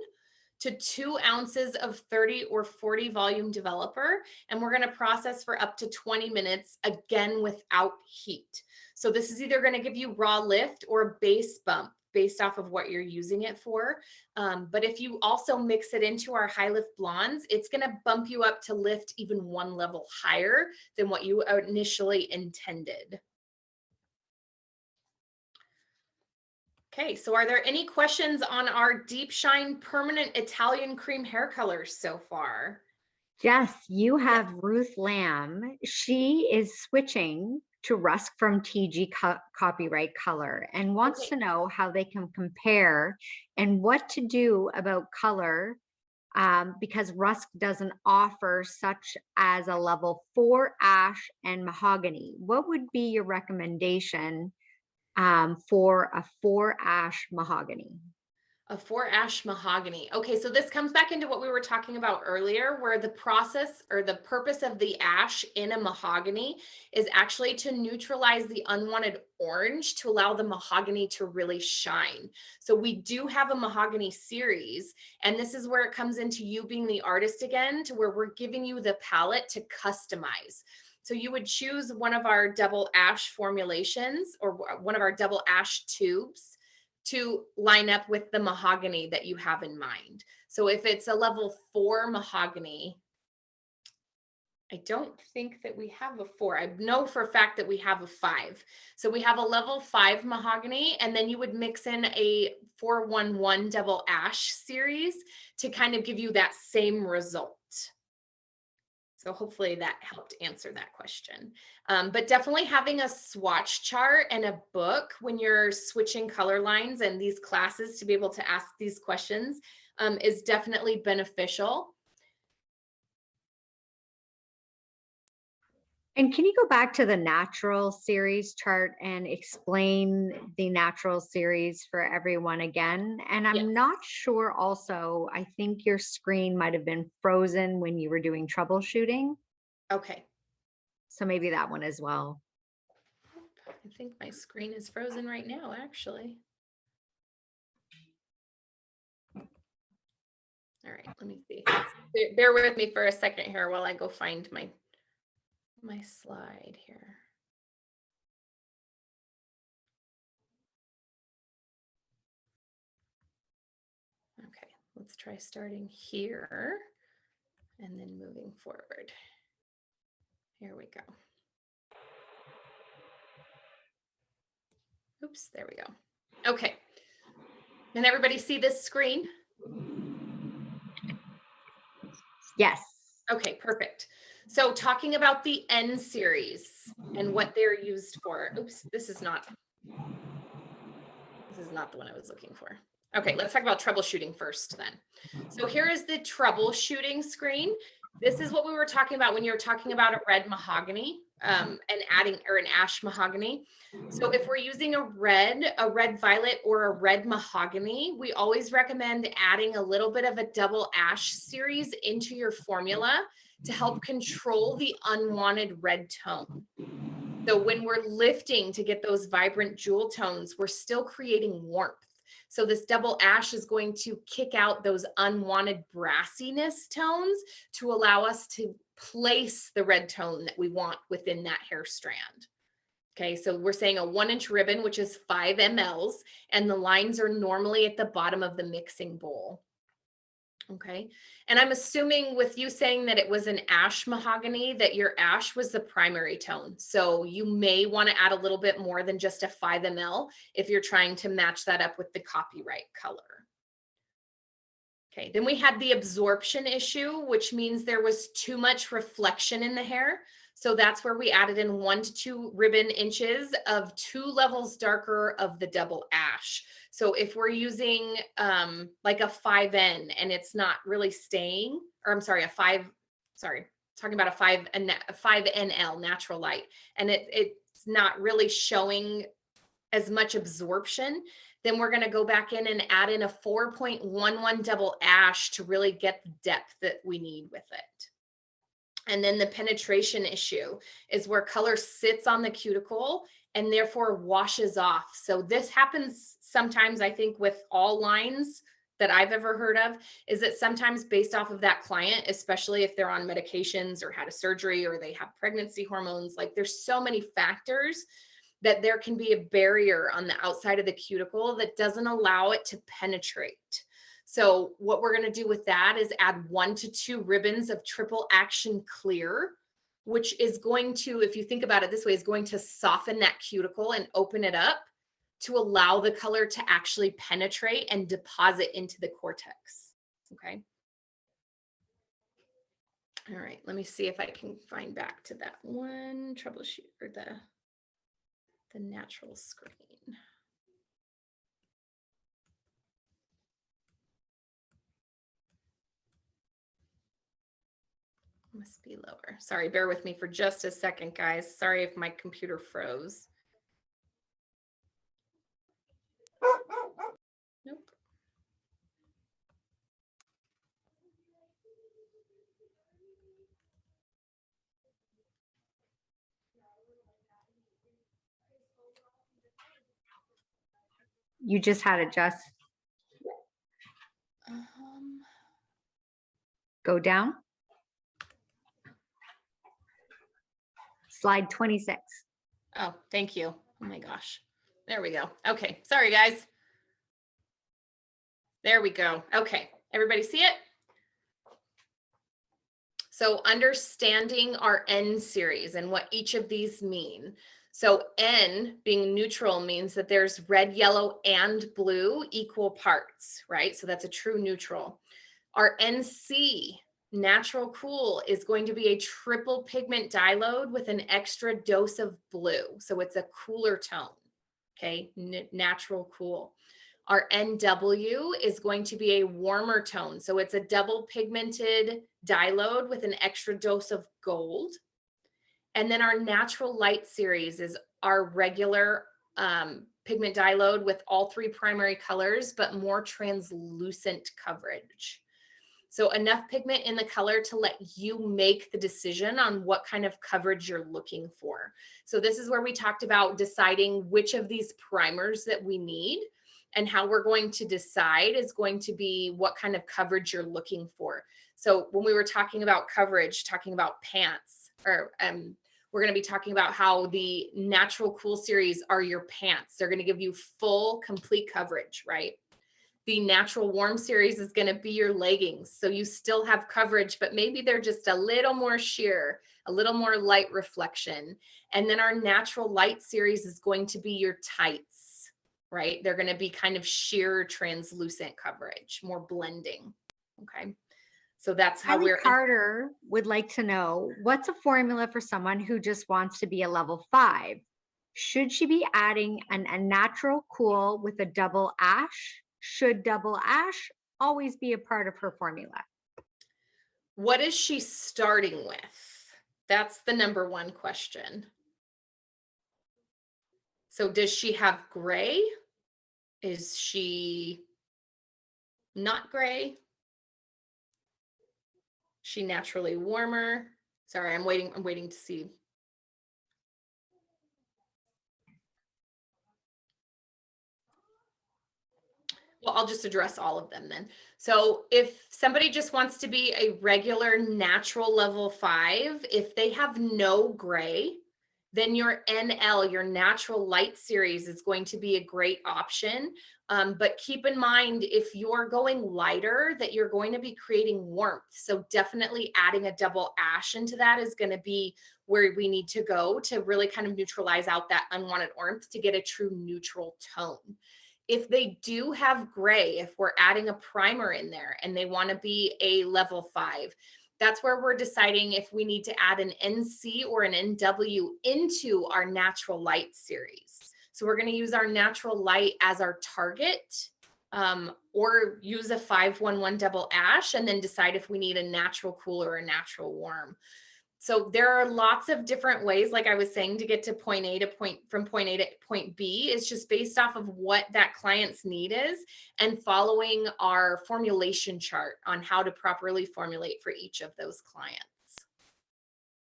to 2 ounces of 30 or 40 volume developer. And we're going to process for up to 20 minutes, again, without heat. So this is either going to give you raw lift or a base bump based off of what you're using it for. But if you also mix it into our high lift blondes, it's going to bump you up to lift even 1 level higher than what you initially intended. Okay, so are there any questions on our Deepshine Permanent Italian Cream hair colors so far?
Jess, you have Ruth Lamb. She is switching to Rusk from TG Copyright Color and wants to know how they can compare and what to do about color because Rusk doesn't offer such as a level 4 ash and mahogany. What would be your recommendation for a 4 ash mahogany?
A 4 ash mahogany. Okay, so this comes back into what we were talking about earlier, where the process or the purpose of the ash in a mahogany is actually to neutralize the unwanted orange to allow the mahogany to really shine. So we do have a mahogany series, and this is where it comes into you being the artist again, to where we're giving you the palette to customize. So you would choose one of our double ash formulations or one of our double ash tubes to line up with the mahogany that you have in mind. So if it's a level 4 mahogany, I don't think that we have a 4. I know for a fact that we have a 5. So we have a level 5 mahogany, and then you would mix in a 411 double ash series to kind of give you that same result. So hopefully that helped answer that question. But definitely having a swatch chart and a book when you're switching color lines and these classes to be able to ask these questions is definitely beneficial.
And can you go back to the natural series chart and explain the natural series for everyone again? And I'm not sure also, I think your screen might have been frozen when you were doing troubleshooting.
Okay.
So maybe that one as well.
I think my screen is frozen right now, actually. All right, let me see. Bear with me for a second here while I go find my slide here. Okay, let's try starting here and then moving forward. Here we go. Oops, there we go. Okay. Can everybody see this screen?
Yes.
Okay, perfect. So talking about the N series and what they're used for. Oops, this is not the one I was looking for. Okay, let's talk about troubleshooting first then. So here is the troubleshooting screen. This is what we were talking about when you were talking about a red mahogany and adding, or an ash mahogany. So if we're using a red violet, or a red mahogany, we always recommend adding a little bit of a double ash series into your formula to help control the unwanted red tone. So when we're lifting to get those vibrant jewel tones, we're still creating warmth. So this double ash is going to kick out those unwanted brassiness tones to allow us to place the red tone that we want within that hair strand. Okay, so we're saying a 1-inch ribbon, which is 5 mLs, and the lines are normally at the bottom of the mixing bowl. Okay, and I'm assuming with you saying that it was an ash mahogany, that your ash was the primary tone. So you may want to add a little bit more than just a 5 ml if you're trying to match that up with the copyright color. Okay, then we had the absorption issue, which means there was too much reflection in the hair. So that's where we added in 1 to 2 ribbon inches of 2 levels darker of the double ash. So if we're using like a 5N and it's not really staying, or I'm sorry, talking about a 5NL natural light, and it's not really showing as much absorption, then we're going to go back in and add in a 4.11 double ash to really get the depth that we need with it. And then the penetration issue is where color sits on the cuticle and therefore washes off. So this happens sometimes, I think, with all lines that I've ever heard of, is that sometimes based off of that client, especially if they're on medications or had a surgery or they have pregnancy hormones, like there's so many factors that there can be a barrier on the outside of the cuticle that doesn't allow it to penetrate. So what we're going to do with that is add 1 to 2 ribbons of triple action clear, which is going to, if you think about it this way, is going to soften that cuticle and open it up to allow the color to actually penetrate and deposit into the cortex. Okay. All right, let me see if I can find back to that one troubleshoot, or the natural screen. Must be lower. Sorry, bear with me for just a second, guys. Sorry if my computer froze. Nope.
You just had it, Jess. Go down. Slide 26.
Oh, thank you. Oh my gosh. There we go. Okay. Sorry, guys. There we go. Okay. Everybody see it? So understanding our N series and what each of these mean. So N being neutral means that there's red, yellow, and blue equal parts, right? So that's a true neutral. Our NC, natural cool, is going to be a triple pigment dye load with an extra dose of blue. So it's a cooler tone, okay? Natural cool. Our NW is going to be a warmer tone. So it's a double pigmented dye load with an extra dose of gold. And then our natural light series is our regular pigment dye load with all three primary colors, but more translucent coverage. So enough pigment in the color to let you make the decision on what kind of coverage you're looking for. So this is where we talked about deciding which of these primers that we need, and how we're going to decide is going to be what kind of coverage you're looking for. So when we were talking about coverage, talking about pants, or we're going to be talking about how the natural cool series are your pants. They're going to give you full, complete coverage, right? The natural warm series is going to be your leggings. So you still have coverage, but maybe they're just a little more sheer, a little more light reflection. And then our natural light series is going to be your tights, right? They're going to be kind of sheer, translucent coverage, more blending. Okay. So that's how
Kylie Carter would like to know, what's a formula for someone who just wants to be a level 5? Should she be adding a natural cool with a double ash? Should double ash always be a part of her formula?
What is she starting with? That's the number one question. So does she have gray? Is she not gray? She naturally warmer? Sorry, I'm waiting to see. Well, I'll just address all of them then. So if somebody just wants to be a regular natural level 5, if they have no gray, then your NL, your natural light series, is going to be a great option. But keep in mind, if you're going lighter, that you're going to be creating warmth. So definitely adding a double ash into that is going to be where we need to go to really kind of neutralize out that unwanted warmth to get a true neutral tone. If they do have gray, if we're adding a primer in there and they want to be a level 5, that's where we're deciding if we need to add an NC or an NW into our natural light series. So we're going to use our natural light as our target, or use a 511 double ash and then decide if we need a natural cool or a natural warm. So there are lots of different ways, like I was saying, to get to point A to from point A to point B. It's just based off of what that client's need is and following our formulation chart on how to properly formulate for each of those clients.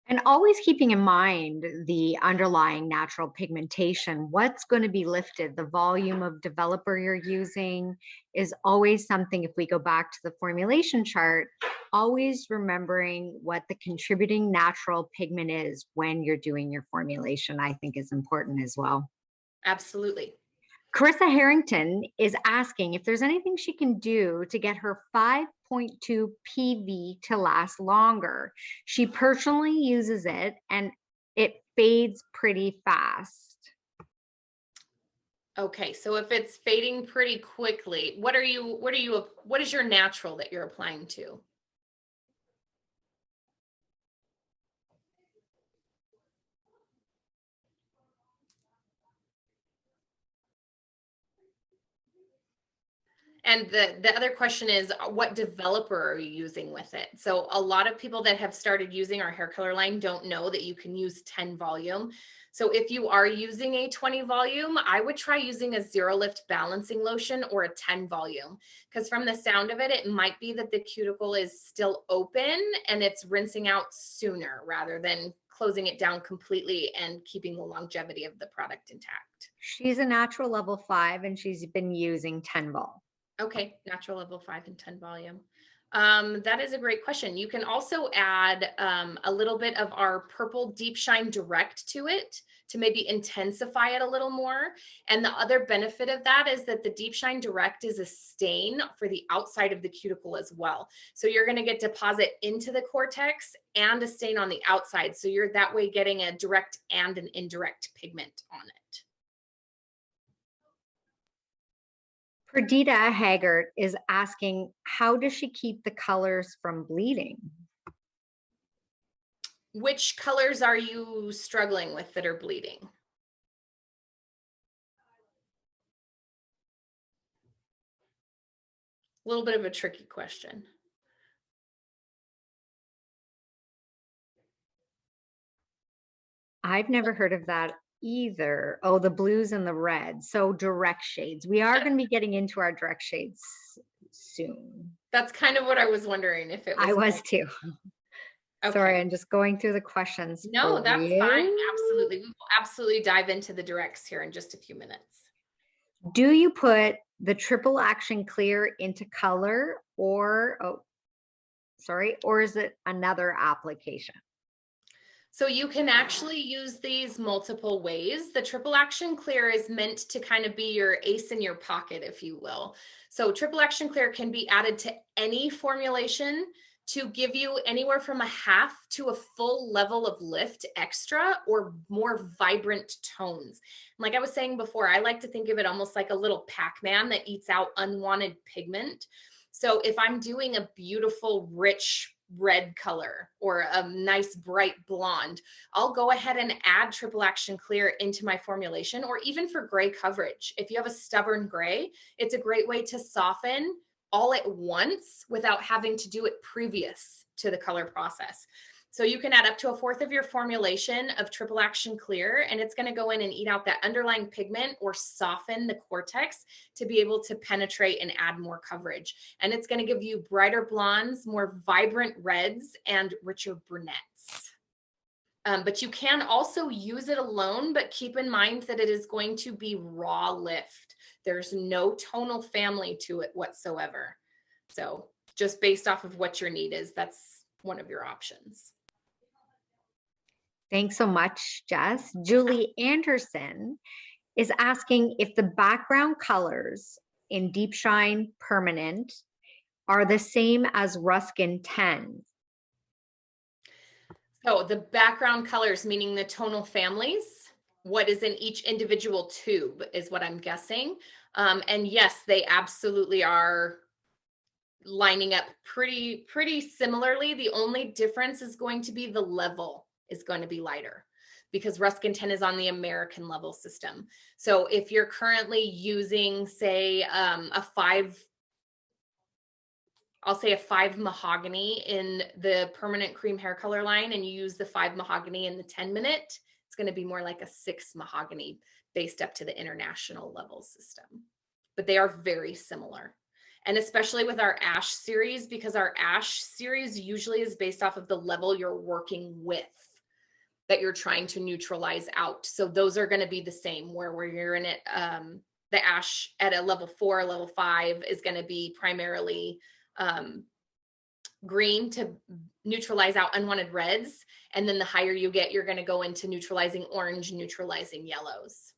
And always keeping in mind the underlying natural pigmentation, what's going to be lifted, the volume of developer you're using is always something. If we go back to the formulation chart, always remembering what the contributing natural pigment is when you're doing your formulation, I think is important as well.
Absolutely.
Carissa Harrington is asking if there's anything she can do to get her 5.2 PV to last longer. She personally uses it and it fades pretty fast.
Okay, so if it's fading pretty quickly, what is your natural that you're applying to? And the other question is, what developer are you using with it? So a lot of people that have started using our hair color line don't know that you can use 10 volume. So if you are using a 20 volume, I would try using a 0 lift balancing lotion or a 10 volume, because from the sound of it, it might be that the cuticle is still open and it's rinsing out sooner rather than closing it down completely and keeping the longevity of the product intact.
She's a natural level 5 and she's been using 10 vol.
Okay, natural level 5 and 10 volume. That is a great question. You can also add a little bit of our purple Deep Shine Direct to it to maybe intensify it a little more. And the other benefit of that is that the Deep Shine Direct is a stain for the outside of the cuticle as well. So you're going to get deposit into the cortex and a stain on the outside. So you're that way getting a direct and an indirect pigment on it.
Perdita Haggart is asking, how does she keep the colors from bleeding?
Which colors are you struggling with that are bleeding? A little bit of a tricky question.
I've never heard of that either. Oh, the blues and the reds. So direct shades. We are going to be getting into our direct shades soon.
That's kind of what I was wondering if it was.
I was too.
Okay.
Sorry, I'm just going through the questions.
No, that's fine. Absolutely. We will absolutely dive into the directs here in just a few minutes.
Do you put the triple action clear into color or, or is it another application?
So you can actually use these multiple ways. The triple action clear is meant to kind of be your ace in your pocket, if you will. So triple action clear can be added to any formulation to give you anywhere from a half to a full level of lift extra or more vibrant tones. Like I was saying before, I like to think of it almost like a little Pac-Man that eats out unwanted pigment. So if I'm doing a beautiful, rich red color or a nice bright blonde, I'll go ahead and add triple action clear into my formulation, or even for gray coverage. If you have a stubborn gray, it's a great way to soften all at once without having to do it previous to the color process. So you can add up to a fourth of your formulation of triple action clear, and it's going to go in and eat out that underlying pigment or soften the cortex to be able to penetrate and add more coverage. And it's going to give you brighter blondes, more vibrant reds, and richer brunettes. But you can also use it alone, but keep in mind that it is going to be raw lift. There's no tonal family to it whatsoever. So just based off of what your need is, that's one of your options.
Thanks so much, Jess. Julie Anderson is asking if the background colors in Deep Shine Permanent are the same as Ruskin 10.
So the background colors, meaning the tonal families, what is in each individual tube is what I'm guessing. And yes, they absolutely are lining up pretty similarly. The only difference is going to be the level is going to be lighter, because Ruskin 10 is on the American level system. So if you're currently using, say, a 5 mahogany in the permanent cream hair color line, and you use the 5 mahogany in the 10-minute, it's going to be more like a 6 mahogany based up to the international level system. But they are very similar. And especially with our Ash series, because our Ash series usually is based off of the level you're working with that you're trying to neutralize out. So those are going to be the same, where you're in it, the Ash at a level 4, level 5 is going to be primarily green to neutralize out unwanted reds. And then the higher you get, you're going to go into neutralizing orange, neutralizing yellows.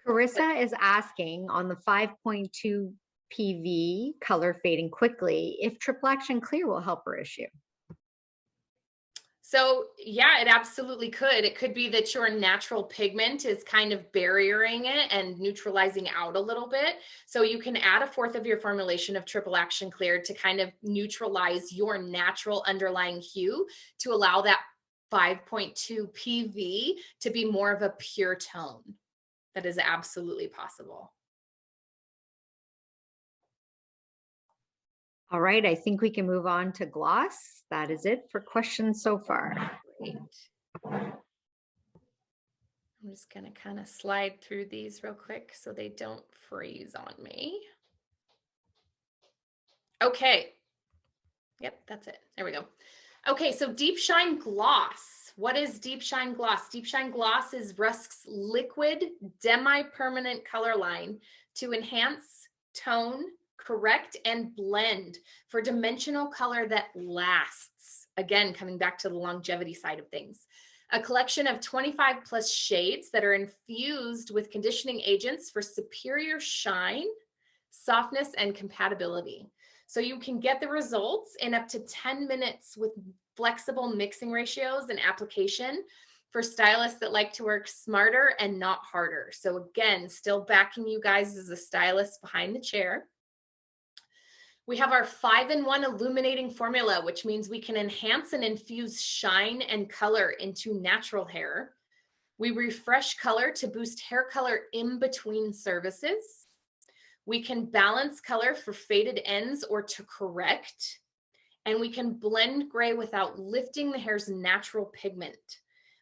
Carissa is asking on the 5.2 PV color fading quickly if triple action clear will help her issue.
So yeah, it absolutely could. It could be that your natural pigment is kind of barriering it and neutralizing out a little bit. So you can add a fourth of your formulation of triple action clear to kind of neutralize your natural underlying hue to allow that 5.2 PV to be more of a pure tone. That is absolutely possible.
All right, I think we can move on to gloss. That is it for questions so far.
Great. I'm just going to kind of slide through these real quick so they don't freeze on me. Okay. Yep, that's it. There we go. Okay, so Deep Shine Gloss. What is Deep Shine Gloss? Deep Shine Gloss is Rusk's liquid demi-permanent color line to enhance, tone, correct, and blend for dimensional color that lasts. Again, coming back to the longevity side of things. A collection of 25 plus shades that are infused with conditioning agents for superior shine, softness, and compatibility. So you can get the results in up to 10 minutes with flexible mixing ratios and application for stylists that like to work smarter and not harder. So again, still backing you guys as a stylist behind the chair. We have our 5-in-1 illuminating formula, which means we can enhance and infuse shine and color into natural hair. We refresh color to boost hair color in between services. We can balance color for faded ends or to correct. And we can blend gray without lifting the hair's natural pigment.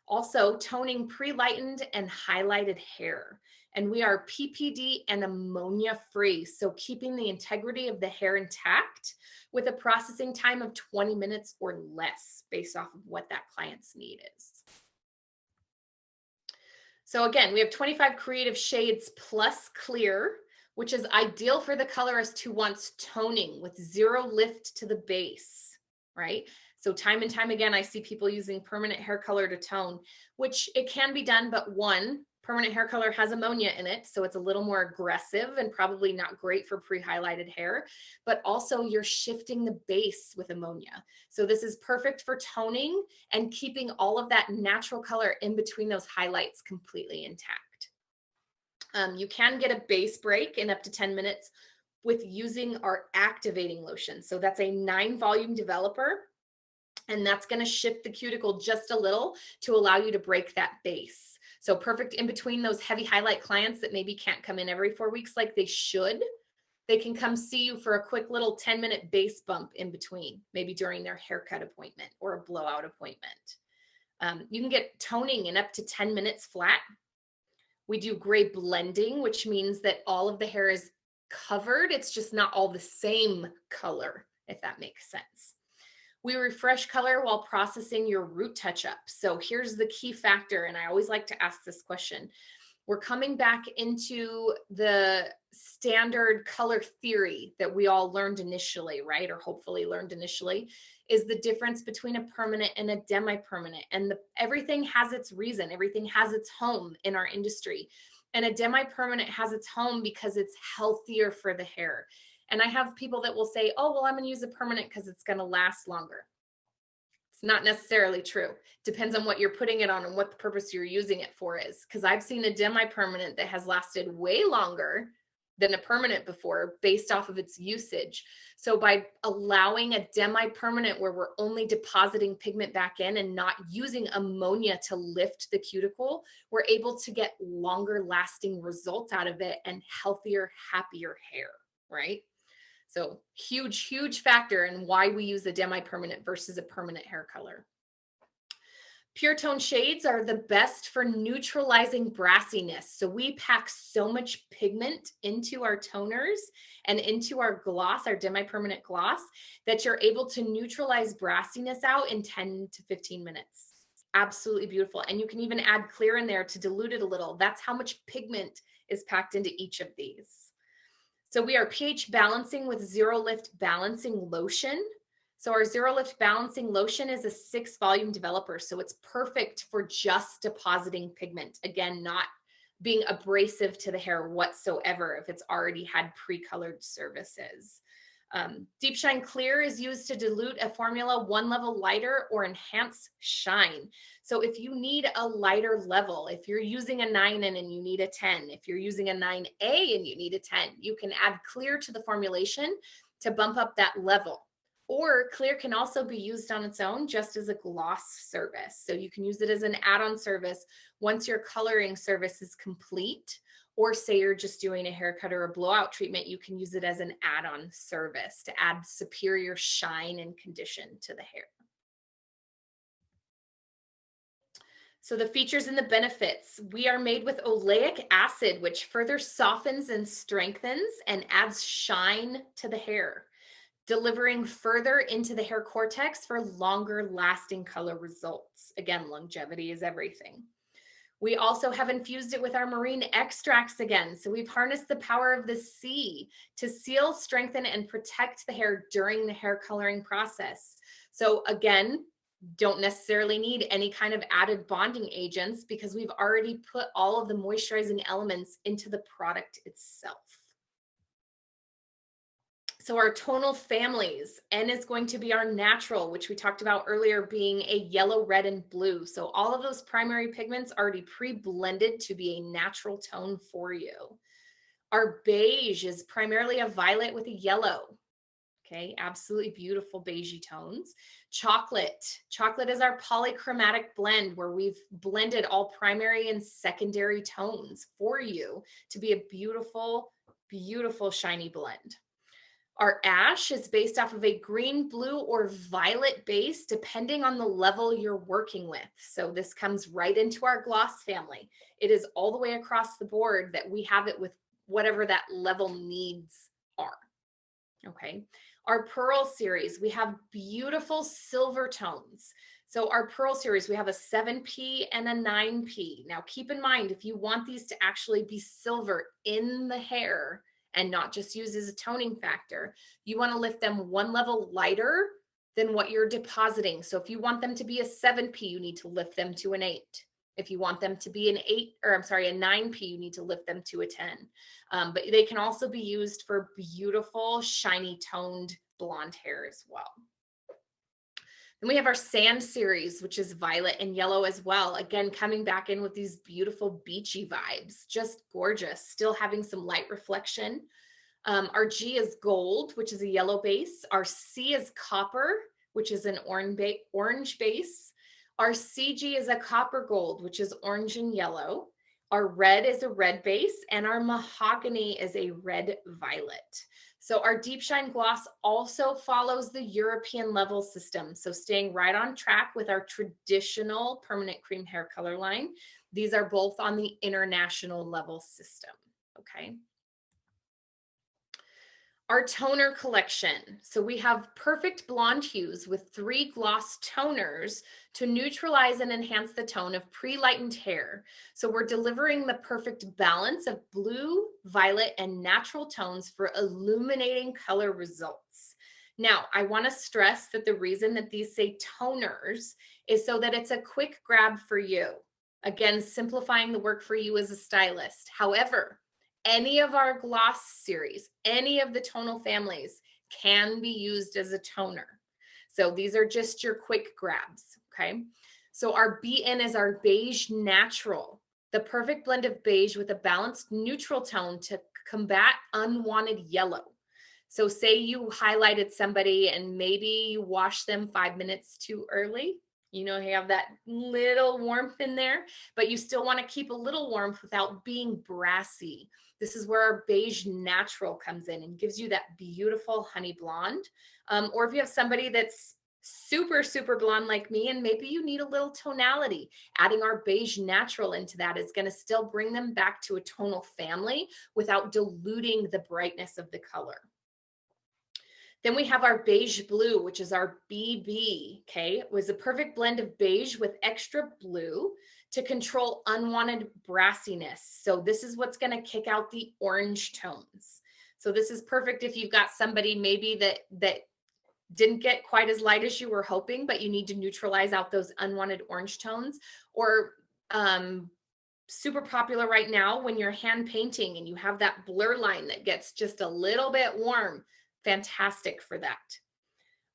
Also, toning pre-lightened and highlighted hair. And we are PPD and ammonia free, so keeping the integrity of the hair intact with a processing time of 20 minutes or less based off of what that client's need is. So again, we have 25 creative shades plus clear, which is ideal for the colorist who wants toning with zero lift to the base, right? So time and time again, I see people using permanent hair color to tone, which it can be done, but one, permanent hair color has ammonia in it, so it's a little more aggressive and probably not great for pre-highlighted hair, but also you're shifting the base with ammonia. So this is perfect for toning and keeping all of that natural color in between those highlights completely intact. You can get a base break in up to 10 minutes with using our activating lotion. So that's a 9-volume developer, and that's going to shift the cuticle just a little to allow you to break that base. So perfect in between those heavy highlight clients that maybe can't come in every 4 weeks like they should. They can come see you for a quick little 10-minute base bump in between, maybe during their haircut appointment or a blowout appointment. You can get toning in up to 10 minutes flat. We do gray blending, which means that all of the hair is covered. It's just not all the same color, if that makes sense. We refresh color while processing your root touch-up. So here's the key factor, and I always like to ask this question. We're coming back into the standard color theory that we all learned initially, right? Or hopefully learned initially, is the difference between a permanent and a demi-permanent. And everything has its reason. Everything has its home in our industry. And a demi-permanent has its home because it's healthier for the hair. And I have people that will say, oh, well, I'm going to use a permanent because it's going to last longer. It's not necessarily true. Depends on what you're putting it on and what the purpose you're using it for is. Because I've seen a demi-permanent that has lasted way longer than a permanent before based off of its usage. So by allowing a demi-permanent where we're only depositing pigment back in and not using ammonia to lift the cuticle, we're able to get longer lasting results out of it and healthier, happier hair, right? So huge, huge factor in why we use a demi-permanent versus a permanent hair color. Pure tone shades are the best for neutralizing brassiness. So we pack so much pigment into our toners and into our gloss, our demi-permanent gloss, that you're able to neutralize brassiness out in 10 to 15 minutes. Absolutely beautiful. And you can even add clear in there to dilute it a little. That's how much pigment is packed into each of these. So we are pH balancing with zero lift balancing lotion. So our zero lift balancing lotion is a 6-volume developer. So it's perfect for just depositing pigment. Again, not being abrasive to the hair whatsoever if it's already had pre-colored services. Deep Shine Clear is used to dilute a formula 1 level lighter or enhance shine. So if you need a lighter level, if you're using a 9 and you need a 10, if you're using a 9A and you need a 10, you can add clear to the formulation to bump up that level. Or clear can also be used on its own just as a gloss service. So you can use it as an add-on service once your coloring service is complete. Or say you're just doing a haircut or a blowout treatment, you can use it as an add-on service to add superior shine and condition to the hair. So the features and the benefits, we are made with oleic acid, which further softens and strengthens and adds shine to the hair, delivering further into the hair cortex for longer lasting color results. Again, longevity is everything. We also have infused it with our marine extracts again. So we've harnessed the power of the sea to seal, strengthen, and protect the hair during the hair coloring process. So again, don't necessarily need any kind of added bonding agents because we've already put all of the moisturizing elements into the product itself. So our tonal families, N is going to be our natural, which we talked about earlier being a yellow, red, and blue. So all of those primary pigments already pre-blended to be a natural tone for you. Our beige is primarily a violet with a yellow. Okay, absolutely beautiful beigey tones. Chocolate is our polychromatic blend where we've blended all primary and secondary tones for you to be a beautiful, beautiful shiny blend. Our ash is based off of a green, blue, or violet base, depending on the level you're working with. So this comes right into our gloss family. It is all the way across the board that we have it with whatever that level needs are. Okay. Our Pearl series, we have beautiful silver tones. So our Pearl series, we have a 7P and a 9P. Now keep in mind, if you want these to actually be silver in the hair and not just used as a toning factor, you want to lift them one level lighter than what you're depositing. So if you want them to be a 7P, you need to lift them to an 8. If you want them to be an 9P, you need to lift them to a 10. But they can also be used for beautiful, shiny toned blonde hair as well. Then we have our Sand series, which is violet and yellow as well. Again, coming back in with these beautiful beachy vibes, just gorgeous, still having some light reflection. Our G is gold, which is a yellow base. Our C is copper, which is an orange base. Our CG is a copper gold, which is orange and yellow. Our red is a red base, and our mahogany is a red violet. So our Deep Shine Gloss also follows the European level system. So staying right on track with our traditional permanent cream hair color line. These are both on the international level system, okay? Our toner collection. So we have perfect blonde hues with 3 gloss toners to neutralize and enhance the tone of pre-lightened hair. So we're delivering the perfect balance of blue, violet, and natural tones for illuminating color results. Now, I want to stress that the reason that these say toners is so that it's a quick grab for you. Again, simplifying the work for you as a stylist. However, any of our gloss series, any of the tonal families can be used as a toner. So these are just your quick grabs, okay? So our BN is our beige natural, the perfect blend of beige with a balanced neutral tone to combat unwanted yellow. So say you highlighted somebody and maybe you washed them 5 minutes too early. You know, you have that little warmth in there, but you still want to keep a little warmth without being brassy. This is where our beige natural comes in and gives you that beautiful honey blonde. Or if you have somebody that's super, super blonde like me, and maybe you need a little tonality, adding our beige natural into that is going to still bring them back to a tonal family without diluting the brightness of the color. Then we have our beige blue, which is our BB, okay? It was a perfect blend of beige with extra blue to control unwanted brassiness. So this is what's going to kick out the orange tones. So this is perfect if you've got somebody maybe that didn't get quite as light as you were hoping, but you need to neutralize out those unwanted orange tones. Or super popular right now when you're hand painting and you have that blur line that gets just a little bit warm. Fantastic for that.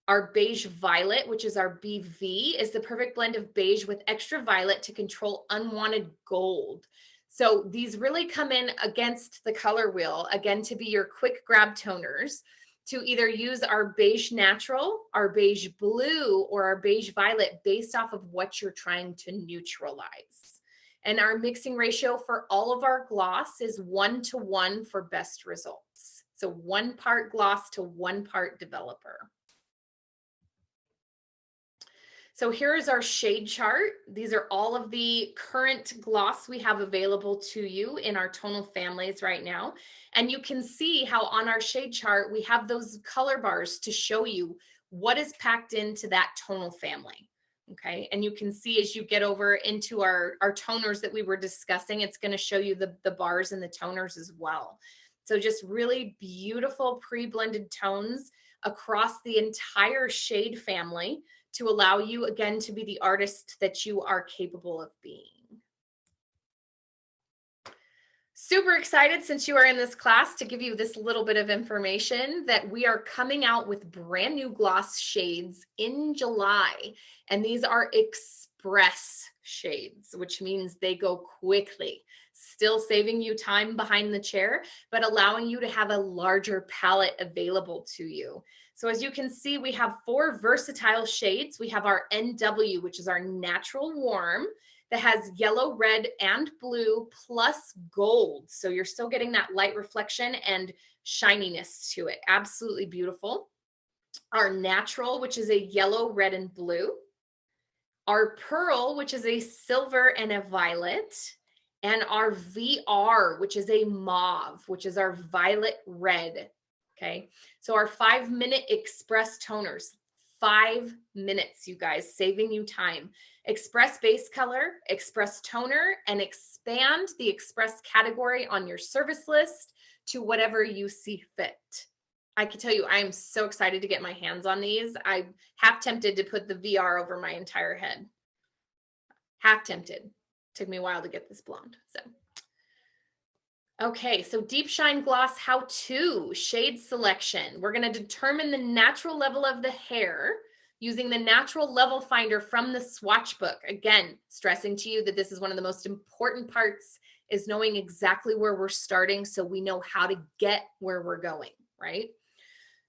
Our beige violet, which is our BV, is the perfect blend of beige with extra violet to control unwanted gold. So these really come in against the color wheel, again, to be your quick grab toners, to either use our beige natural, our beige blue, or our beige violet based off of what you're trying to neutralize. And our mixing ratio for all of our gloss is 1:1 for best results. So 1 part gloss to 1 part developer. So here is our shade chart. These are all of the current gloss we have available to you in our tonal families right now. And you can see how on our shade chart, we have those color bars to show you what is packed into that tonal family. Okay, and you can see as you get over into our toners that we were discussing, it's going to show you the bars and the toners as well. So just really beautiful pre-blended tones across the entire shade family to allow you again to be the artist that you are capable of being. Super excited since you are in this class to give you this little bit of information that we are coming out with brand new gloss shades in July. And these are express shades, which means they go quickly, still saving you time behind the chair, but allowing you to have a larger palette available to you. So as you can see, we have 4 versatile shades. We have our NW, which is our natural warm, that has yellow, red, and blue plus gold. So you're still getting that light reflection and shininess to it. Absolutely beautiful. Our natural, which is a yellow, red, and blue. Our pearl, which is a silver and a violet. And our VR, which is a mauve, which is our violet red. Okay, so our 5-minute express toners, 5 minutes, you guys, saving you time. Express base color, express toner, and expand the express category on your service list to whatever you see fit. I can tell you, I am so excited to get my hands on these. I'm half tempted to put the VR over my entire head. Half tempted. Took me a while to get this blonde, so. Okay, so Deep Shine Gloss how-to shade selection. We're going to determine the natural level of the hair using the natural level finder from the swatch book. Again, stressing to you that this is one of the most important parts, is knowing exactly where we're starting so we know how to get where we're going, right?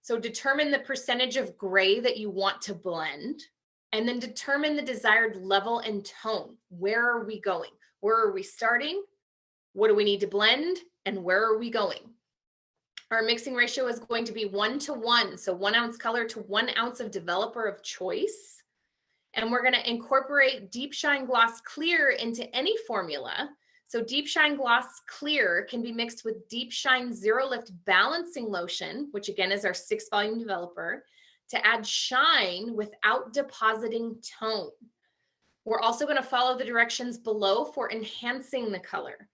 So determine the percentage of gray that you want to blend, and then determine the desired level and tone. Where are we going? Where are we starting? What do we need to blend, and where are we going? Our mixing ratio is going to be 1:1, so 1 ounce color to 1 ounce of developer of choice. And we're going to incorporate Deep Shine Gloss Clear into any formula. So Deep Shine Gloss Clear can be mixed with Deep Shine Zero Lift Balancing Lotion, which again is our 6-volume developer, to add shine without depositing tone. We're also going to follow the directions below for enhancing the color.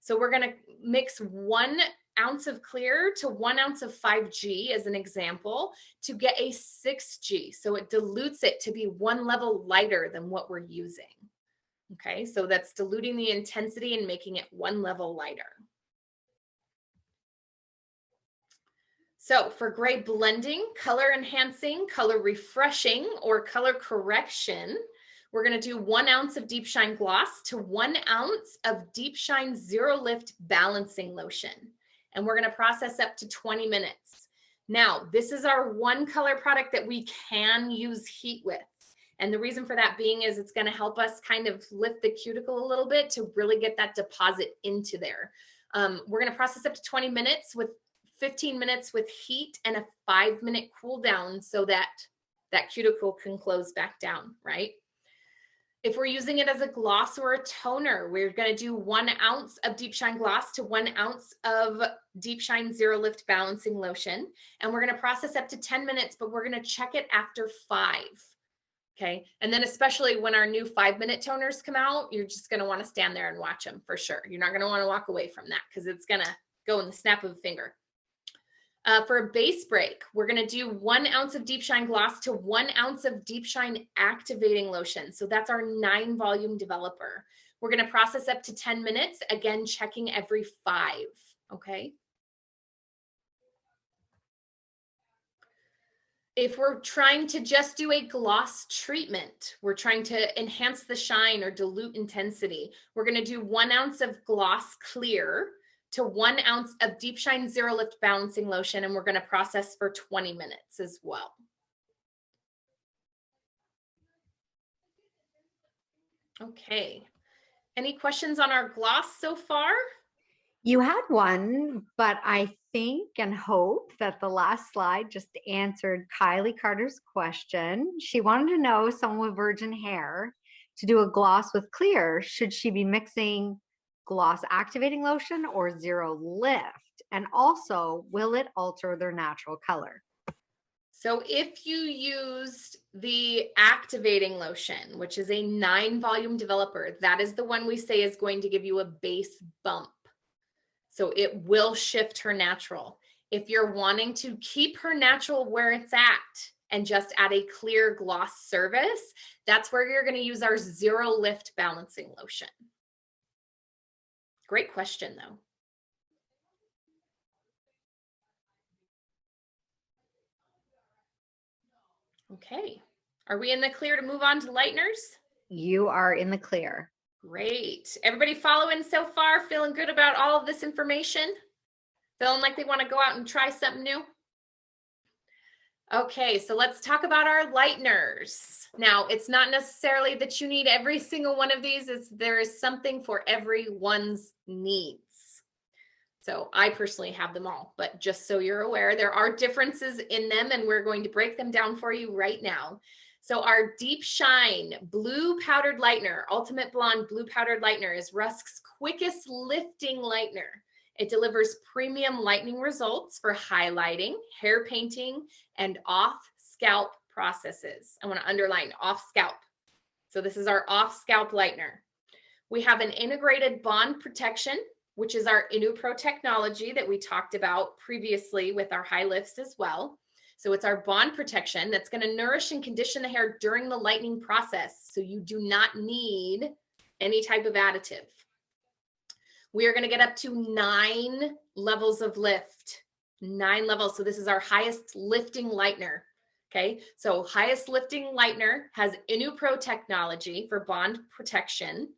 So we're going to mix 1 ounce of clear to 1 ounce of 5G as an example to get a 6G. So it dilutes it to be 1 level lighter than what we're using. Okay, so that's diluting the intensity and making it 1 level lighter. So for gray blending, color enhancing, color refreshing, or color correction, we're going to do 1 ounce of Deep Shine Gloss to 1 ounce of Deep Shine Zero Lift Balancing Lotion. And we're going to process up to 20 minutes. Now, this is our one color product that we can use heat with. And the reason for that being is it's going to help us kind of lift the cuticle a little bit to really get that deposit into there. We're going to process up to 20 minutes with 15 minutes with heat and a 5-minute cool down so that that cuticle can close back down, right? If we're using it as a gloss or a toner, we're going to do 1 ounce of Deep Shine Gloss to 1 ounce of Deep Shine Zero Lift Balancing Lotion. And we're going to process up to 10 minutes, but we're going to check it after 5. Okay. And then especially when our new 5-minute toners come out, you're just going to want to stand there and watch them for sure. You're not going to want to walk away from that because it's going to go in the snap of a finger. For a base break, we're going to do 1 ounce of Deep Shine Gloss to 1 ounce of Deep Shine Activating Lotion. So that's our 9-volume developer. We're going to process up to 10 minutes, again, checking every 5. Okay. If we're trying to just do a gloss treatment, we're trying to enhance the shine or dilute intensity, we're going to do 1 ounce of Gloss Clear to 1 ounce of Deep Shine Zero Lift Balancing Lotion, and we're going to process for 20 minutes as well. Okay. Any questions on our gloss so far?
You had one, but I think and hope that the last slide just answered Kylie Carter's question. She wanted to know, someone with virgin hair, to do a gloss with clear, should she be mixing gloss activating lotion or zero lift? And also, will it alter their natural color?
So if you used the activating lotion, which is a 9-volume developer, that is the one we say is going to give you a base bump. So it will shift her natural. If you're wanting to keep her natural where it's at and just add a clear gloss service, that's where you're going to use our zero lift balancing lotion. Great question though. Okay. Are we in the clear to move on to lighteners?
You are in the clear.
Great. Everybody following so far? Feeling good about all of this information? Feeling like they want to go out and try something new? Okay, so let's talk about our lighteners. Now, it's not necessarily that you need every single one of these. There is something for everyone's needs. So I personally have them all, but just so you're aware, there are differences in them, and we're going to break them down for you right now. So our Deep Shine Blue Powdered Lightener, Ultimate Blonde Blue Powdered Lightener, is Rusk's quickest lifting lightener. It delivers premium lightening results for highlighting, hair painting, and off-scalp processes. I want to underline off-scalp. So this is our off-scalp lightener. We have an integrated bond protection, which is our Inupro technology that we talked about previously with our high lifts as well. So it's our bond protection that's going to nourish and condition the hair during the lightening process. So you do not need any type of additive. We are going to get up to 9 levels of lift, 9 levels. So this is our highest lifting lightener. Okay. So highest lifting lightener has Inupro technology for bond protection,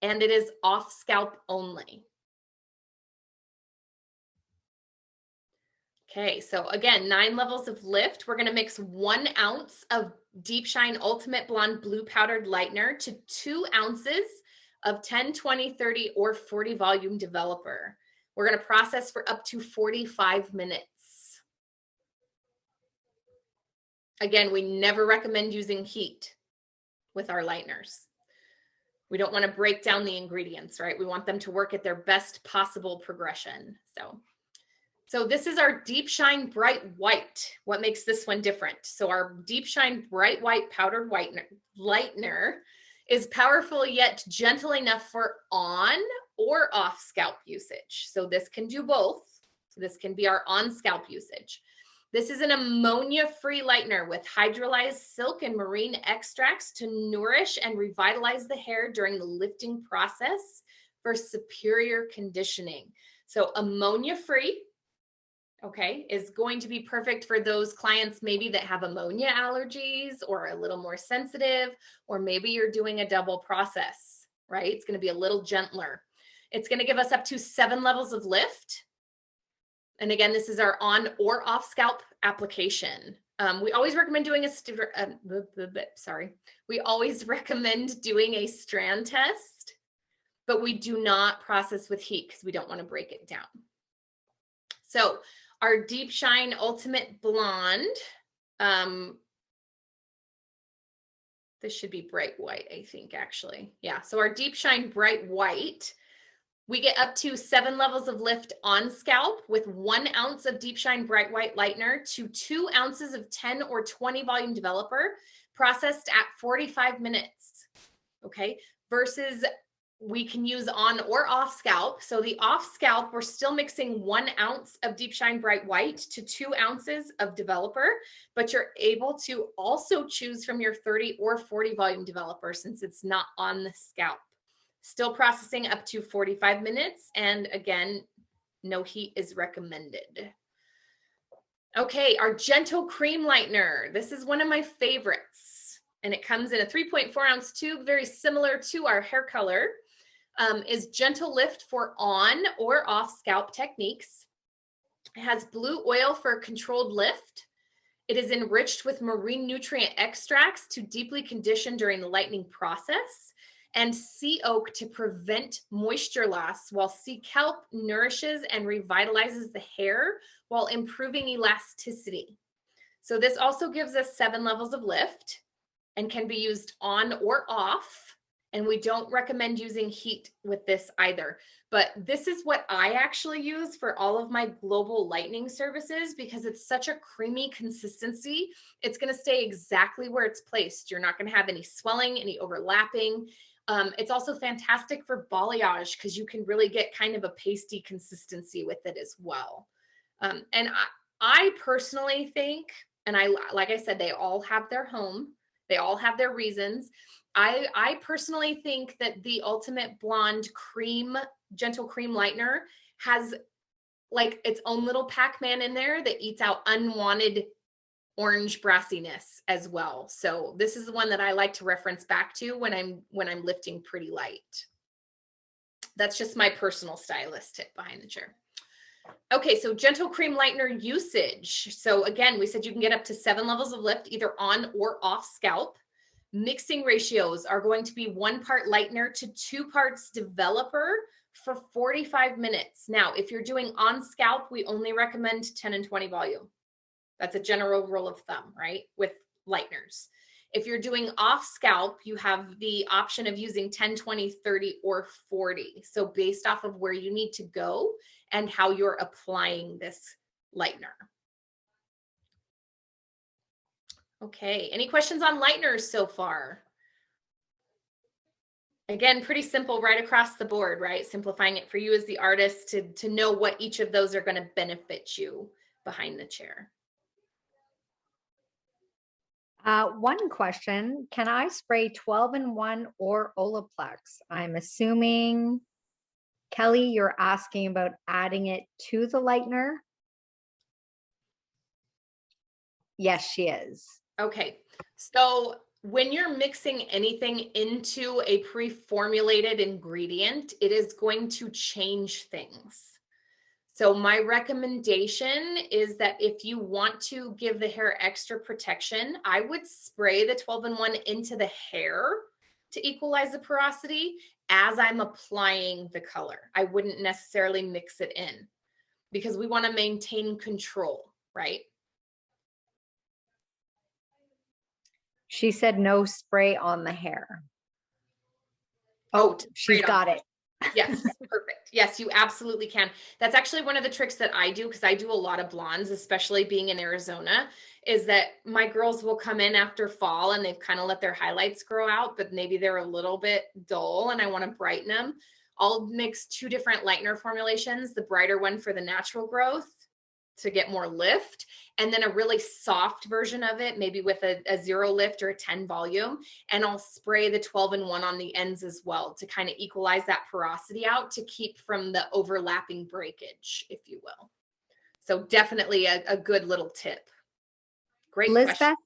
and it is off scalp only. Okay, so again, 9 levels of lift. We're going to mix 1 ounce of Deep Shine Ultimate Blonde Blue Powdered Lightener to 2 ounces of 10, 20, 30, or 40 volume developer. We're going to process for up to 45 minutes. Again, we never recommend using heat with our lighteners. We don't want to break down the ingredients, right? We want them to work at their best possible progression. So this is our Deep Shine Bright White. What makes this one different? So our Deep Shine Bright White Powdered Lightener is powerful yet gentle enough for on or off scalp usage. So this can do both. So this can be our on scalp usage. This is an ammonia-free lightener with hydrolyzed silk and marine extracts to nourish and revitalize the hair during the lifting process for superior conditioning. So ammonia-free, okay, is going to be perfect for those clients maybe that have ammonia allergies or a little more sensitive, or maybe you're doing a double process, right? It's going to be a little gentler. It's going to give us up to 7 levels of lift. And again, this is our on or off scalp application. We always recommend doing we always recommend doing a strand test, but we do not process with heat because we don't want to break it down. So our Deep Shine Ultimate Blonde, this should be Bright White, I think, actually. Yeah, so our Deep Shine Bright White, we get up to 7 levels of lift on scalp with 1 ounce of Deep Shine Bright White Lightener to 2 ounces of 10 or 20 volume developer, processed at 45 minutes, okay? Versus we can use on or off scalp. So the off scalp, we're still mixing 1 ounce of Deep Shine Bright White to 2 ounces of developer, but you're able to also choose from your 30 or 40 volume developer since it's not on the scalp. Still processing up to 45 minutes. And again, no heat is recommended. Okay, our Gentle Cream Lightener. This is one of my favorites. And it comes in a 3.4 ounce tube, very similar to our hair color. Is gentle lift for on or off scalp techniques. It has blue oil for controlled lift. It is enriched with marine nutrient extracts to deeply condition during the lightening process. and sea oak to prevent moisture loss, while sea kelp nourishes and revitalizes the hair while improving elasticity. So this also gives us 7 levels of lift and can be used on or off. And we don't recommend using heat with this either. But this is what I actually use for all of my global lightening services because it's such a creamy consistency. It's going to stay exactly where it's placed. You're not going to have any swelling, any overlapping. It's also fantastic for balayage because you can really get kind of a pasty consistency with it as well. And I personally think, and like I said, they all have their home. They all have their reasons. I personally think that the Ultimate Blonde Cream, Gentle Cream Lightener has like its own little Pac-Man in there that eats out unwanted orange brassiness as well. So this is the one that I like to reference back to when I'm lifting pretty light. That's just my personal stylist tip behind the chair. Okay, so Gentle Cream Lightener usage. So again, we said you can get up to 7 levels of lift either on or off scalp. Mixing ratios are going to be 1 part lightener to 2 parts developer for 45 minutes. Now, if you're doing on scalp, we only recommend 10 and 20 volume. That's a general rule of thumb, right? With lighteners. If you're doing off scalp, you have the option of using 10, 20, 30, or 40. So based off of where you need to go and how you're applying this lightener. Okay, any questions on lighteners so far? Again, pretty simple right across the board, right? Simplifying it for you as the artist to know what each of those are going to benefit you behind the chair.
One question, can I spray 12-in-1 or Olaplex? I'm assuming, Kelly, you're asking about adding it to the lightener. Yes, she is.
Okay, so when you're mixing anything into a pre-formulated ingredient, it is going to change things. So my recommendation is that if you want to give the hair extra protection, I would spray the 12-in-1 into the hair to equalize the porosity as I'm applying the color. I wouldn't necessarily mix it in because we want to maintain control, right?
She said no spray on the hair.
Oh,
she's got it.
Yes, perfect. Yes, you absolutely can. That's actually one of the tricks that I do because I do a lot of blondes, especially being in Arizona, is that my girls will come in after fall and they've kind of let their highlights grow out, but maybe they're a little bit dull and I want to brighten them. I'll mix 2 different lightener formulations, the brighter one for the natural growth to get more lift, and then a really soft version of it, maybe with a 0 lift or a 10 volume. And I'll spray the 12-in-1 on the ends as well to kind of equalize that porosity out to keep from the overlapping breakage, if you will. So definitely a good little tip. Great
Lisbeth
question.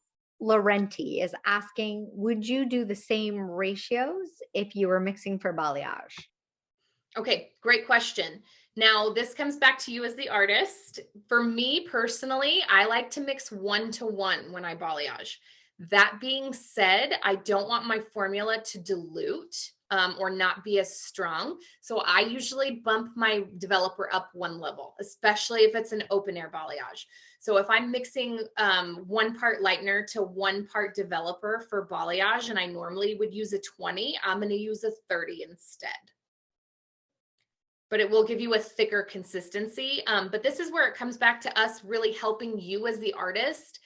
Laurenti is asking, would you do the same ratios if you were mixing for balayage?
Okay, great question. Now, this comes back to you as the artist. For me personally, I like to mix 1-to-1 when I balayage. That being said, I don't want my formula to dilute or not be as strong. So I usually bump my developer up 1 level, especially if it's an open air balayage. So if I'm mixing 1 part lightener to 1 part developer for balayage, and I normally would use a 20, I'm going to use a 30 instead. But it will give you a thicker consistency. But this is where it comes back to us really helping you as the artist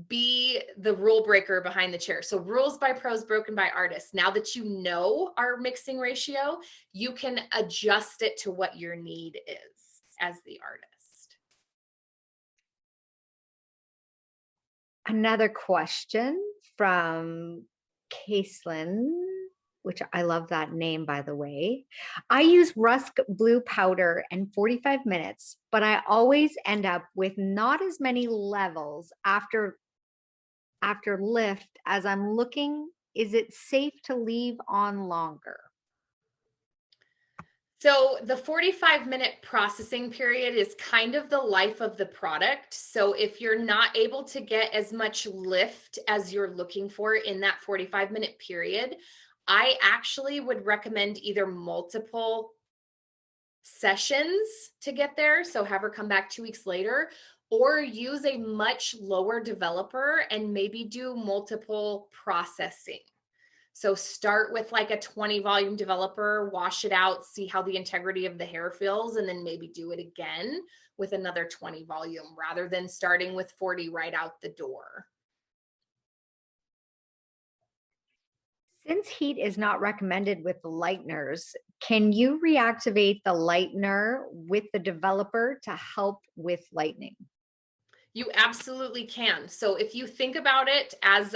be the rule breaker behind the chair. So rules by pros, broken by artists. Now that you know our mixing ratio, you can adjust it to what your need is as the artist.
Another question from Caitlin, which I love that name, by the way. I use Rusk Blue Powder and 45 minutes, but I always end up with not as many levels after lift as I'm looking. Is it safe to leave on longer?
So the 45-minute processing period is kind of the life of the product. So if you're not able to get as much lift as you're looking for in that 45-minute period, I actually would recommend either multiple sessions to get there, so have her come back 2 weeks later, or use a much lower developer and maybe do multiple processing. So start with like a 20 volume developer, wash it out, see how the integrity of the hair feels, and then maybe do it again with another 20 volume rather than starting with 40 right out the door.
Since heat is not recommended with the Lighteners, can you reactivate the Lightener with the developer to help with lightening?
You absolutely can. So if you think about it as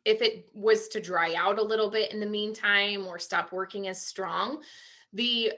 if it was to dry out a little bit in the meantime or stop working as strong, the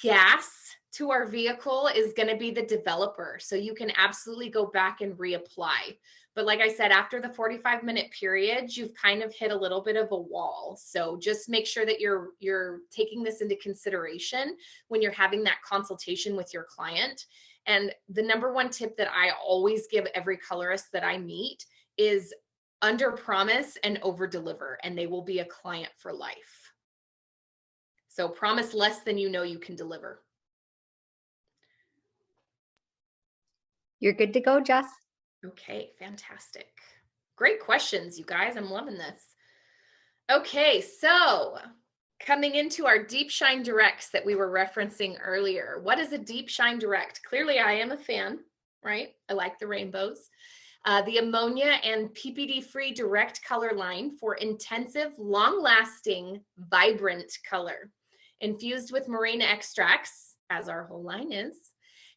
gas to our vehicle is going to be the developer. So you can absolutely go back and reapply. But like I said, after the 45-minute period, you've kind of hit a little bit of a wall. So just make sure that you're taking this into consideration when you're having that consultation with your client. And the number one tip that I always give every colorist that I meet is under promise and over deliver, and they will be a client for life. So promise less than you know you can deliver.
You're good to go, Jess.
Okay, fantastic. Great questions, you guys. I'm loving this. Okay, so coming into our Deep Shine Directs that we were referencing earlier. What is a Deep Shine Direct? Clearly, I am a fan, right? I like the rainbows. The ammonia and PPD-free direct color line for intensive, long-lasting, vibrant color. Infused with marine extracts, as our whole line is,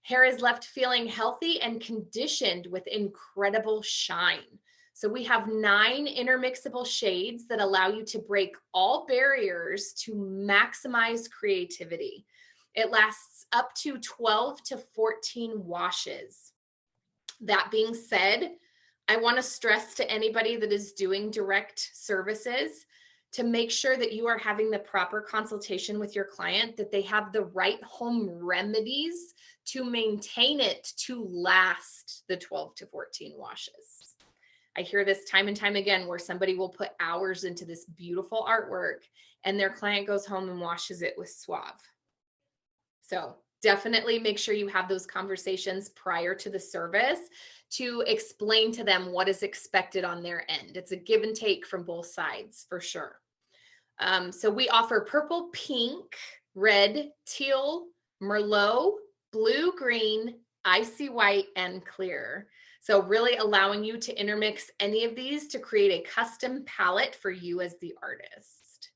hair is left feeling healthy and conditioned with incredible shine. So we have 9 intermixable shades that allow you to break all barriers to maximize creativity. It lasts up to 12 to 14 washes. That being said, I want to stress to anybody that is doing direct services to make sure that you are having the proper consultation with your client, that they have the right home remedies to maintain it to last the 12 to 14 washes. I hear this time and time again where somebody will put hours into this beautiful artwork and their client goes home and washes it with Suave. So definitely make sure you have those conversations prior to the service to explain to them what is expected on their end. It's a give and take from both sides for sure. So we offer purple, pink, red, teal, Merlot, blue, green, icy white, and clear. So really allowing you to intermix any of these to create a custom palette for you as the artist.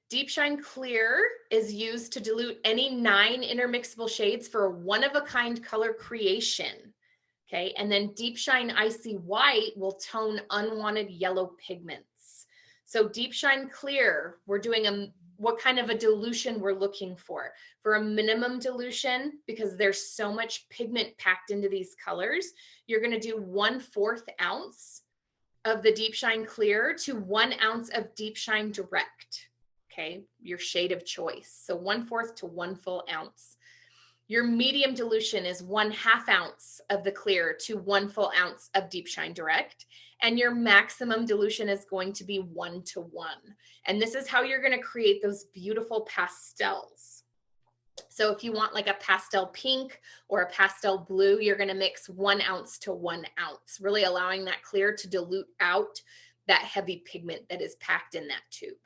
Deep Shine Clear is used to dilute any 9 intermixable shades for a one-of-a-kind color creation. Okay, and then Deep Shine Icy White will tone unwanted yellow pigments. So Deep Shine Clear, we're doing what kind of a dilution we're looking for. For a minimum dilution, because there's so much pigment packed into these colors, you're going to do 1/4 ounce of the Deep Shine Clear to 1 ounce of Deep Shine Direct. Okay, your shade of choice. So 1/4 to 1 full ounce. Your medium dilution is 1/2 ounce of the clear to 1 full ounce of Deep Shine Direct. And your maximum dilution is going to be 1:1. And this is how you're going to create those beautiful pastels. So if you want like a pastel pink or a pastel blue, you're going to mix 1 ounce to 1 ounce, really allowing that clear to dilute out that heavy pigment that is packed in that tube.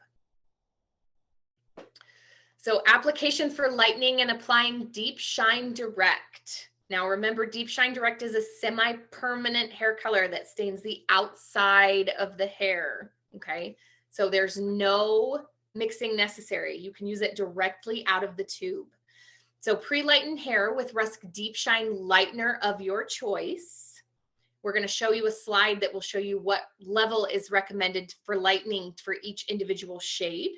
So application for lightening and applying Deep Shine Direct. Now remember, Deep Shine Direct is a semi-permanent hair color that stains the outside of the hair, okay? So there's no mixing necessary. You can use it directly out of the tube. So pre-lightened hair with Rusk Deep Shine Lightener of your choice. We're going to show you a slide that will show you what level is recommended for lightening for each individual shade.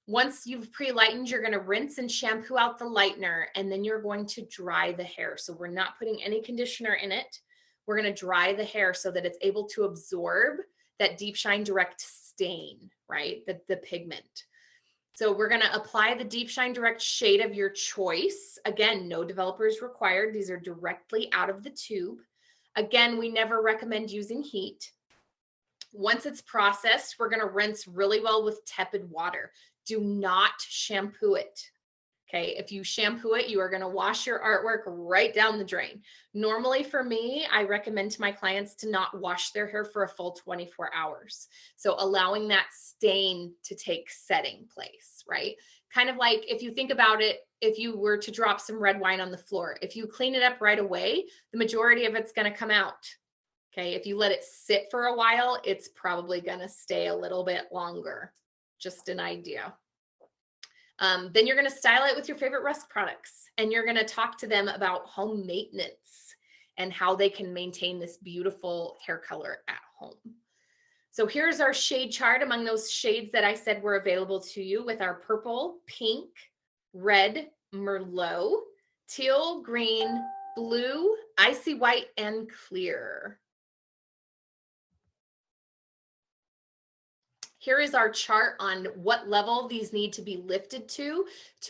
Once you've pre-lightened, you're going to rinse and shampoo out the lightener, and then you're going to dry the hair. So we're not putting any conditioner in it. We're going to dry the hair so that it's able to absorb that Deep Shine Direct stain, right? The pigment. So we're going to apply the Deep Shine Direct shade of your choice. Again, no developers required. These are directly out of the tube. Again, we never recommend using heat. Once it's processed, we're going to rinse really well with tepid water. Do not shampoo it. Okay, if you shampoo it, you are going to wash your artwork right down the drain. Normally for me, I recommend to my clients to not wash their hair for a full 24 hours. So allowing that stain to take setting place, right? Kind of like if you think about it, if you were to drop some red wine on the floor, if you clean it up right away, the majority of it's going to come out. Okay, if you let it sit for a while, it's probably going to stay a little bit longer. Just an idea. Then you're going to style it with your favorite Rusk products, and you're going to talk to them about home maintenance and how they can maintain this beautiful hair color at home. So here's our shade chart among those shades that I said were available to you, with our purple, pink, red, Merlot, teal, green, blue, icy white, and clear. Here is our chart on what level these need to be lifted to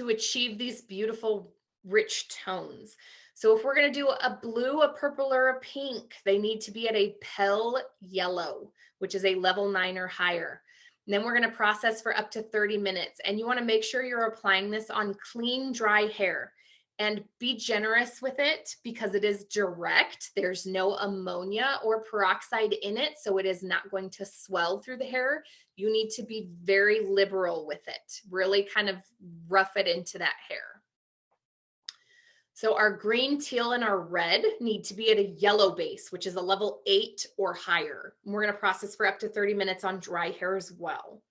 achieve these beautiful, rich tones. So if we're going to do a blue, a purple, or a pink, they need to be at a pale yellow, which is a level 9 or higher. And then we're going to process for up to 30 minutes. And you want to make sure you're applying this on clean, dry hair. And be generous with it because it is direct. There's no ammonia or peroxide in it, so it is not going to swell through the hair. You need to be very liberal with it, really kind of rough it into that hair. So our green, teal, and our red need to be at a yellow base, which is a level 8 or higher. And we're going to process for up to 30 minutes on dry hair as well.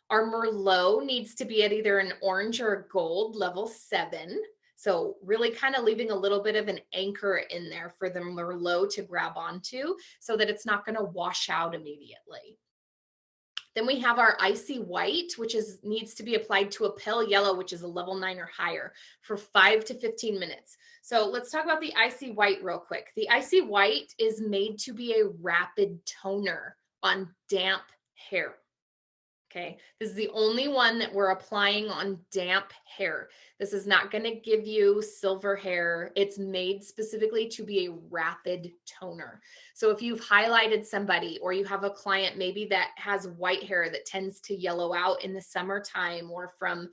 Our Merlot needs to be at either an orange or a gold, level 7. So really kind of leaving a little bit of an anchor in there for the Merlot to grab onto so that it's not going to wash out immediately. Then we have our icy white, which needs to be applied to a pale yellow, which is a level 9 or higher, for 5 to 15 minutes. So let's talk about the icy white real quick. The icy white is made to be a rapid toner on damp hair. Okay, this is the only one that we're applying on damp hair. This is not going to give you silver hair. It's made specifically to be a rapid toner. So if you've highlighted somebody, or you have a client maybe that has white hair that tends to yellow out in the summertime, or from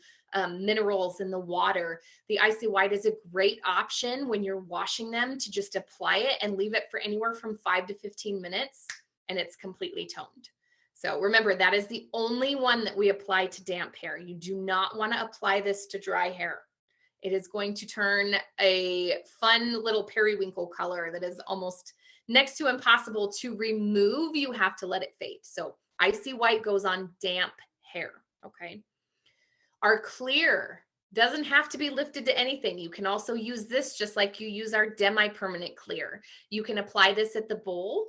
minerals in the water, the icy white is a great option when you're washing them to just apply it and leave it for anywhere from 5 to 15 minutes, and it's completely toned. So remember, that is the only one that we apply to damp hair. You do not want to apply this to dry hair. It is going to turn a fun little periwinkle color that is almost next to impossible to remove. You have to let it fade. So icy white goes on damp hair, okay? Our clear doesn't have to be lifted to anything. You can also use this just like you use our demi-permanent clear. You can apply this at the bowl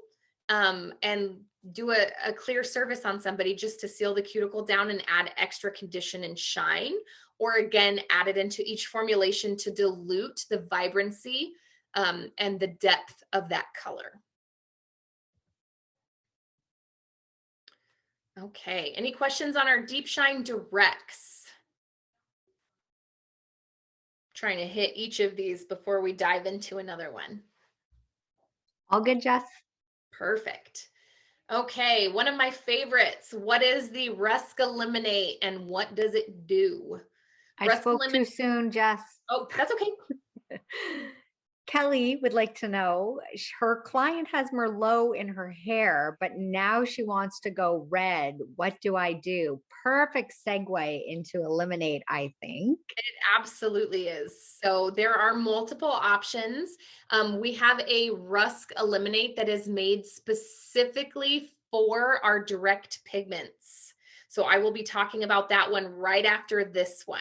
and do a clear surface on somebody just to seal the cuticle down and add extra condition and shine, or again, add it into each formulation to dilute the vibrancy and the depth of that color. Okay, any questions on our Deep Shine Directs? Trying to hit each of these before we dive into another one.
All good, Jess?
Perfect. Okay, one of my favorites. What is the Rusk Eliminate and what does it do?
I spoke too soon, Jess.
Oh, that's okay.
Kelly would like to know, her client has Merlot in her hair, but now she wants to go red. What do I do? Perfect segue into Eliminate, I think.
It absolutely is. So there are multiple options. We have a Rusk Eliminate that is made specifically for our direct pigments. So I will be talking about that one right after this one.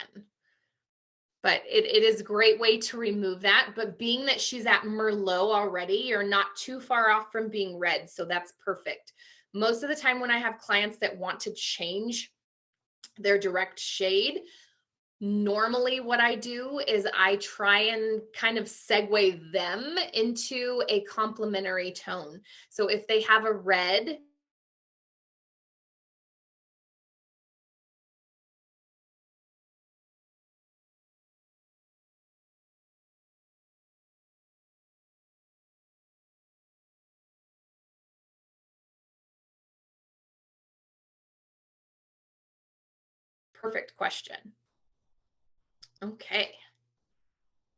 But it is a great way to remove that. But being that she's at Merlot already, you're not too far off from being red. So that's perfect. Most of the time when I have clients that want to change their direct shade, normally what I do is I try and kind of segue them into a complementary tone. So if they have a red, Perfect question. Okay.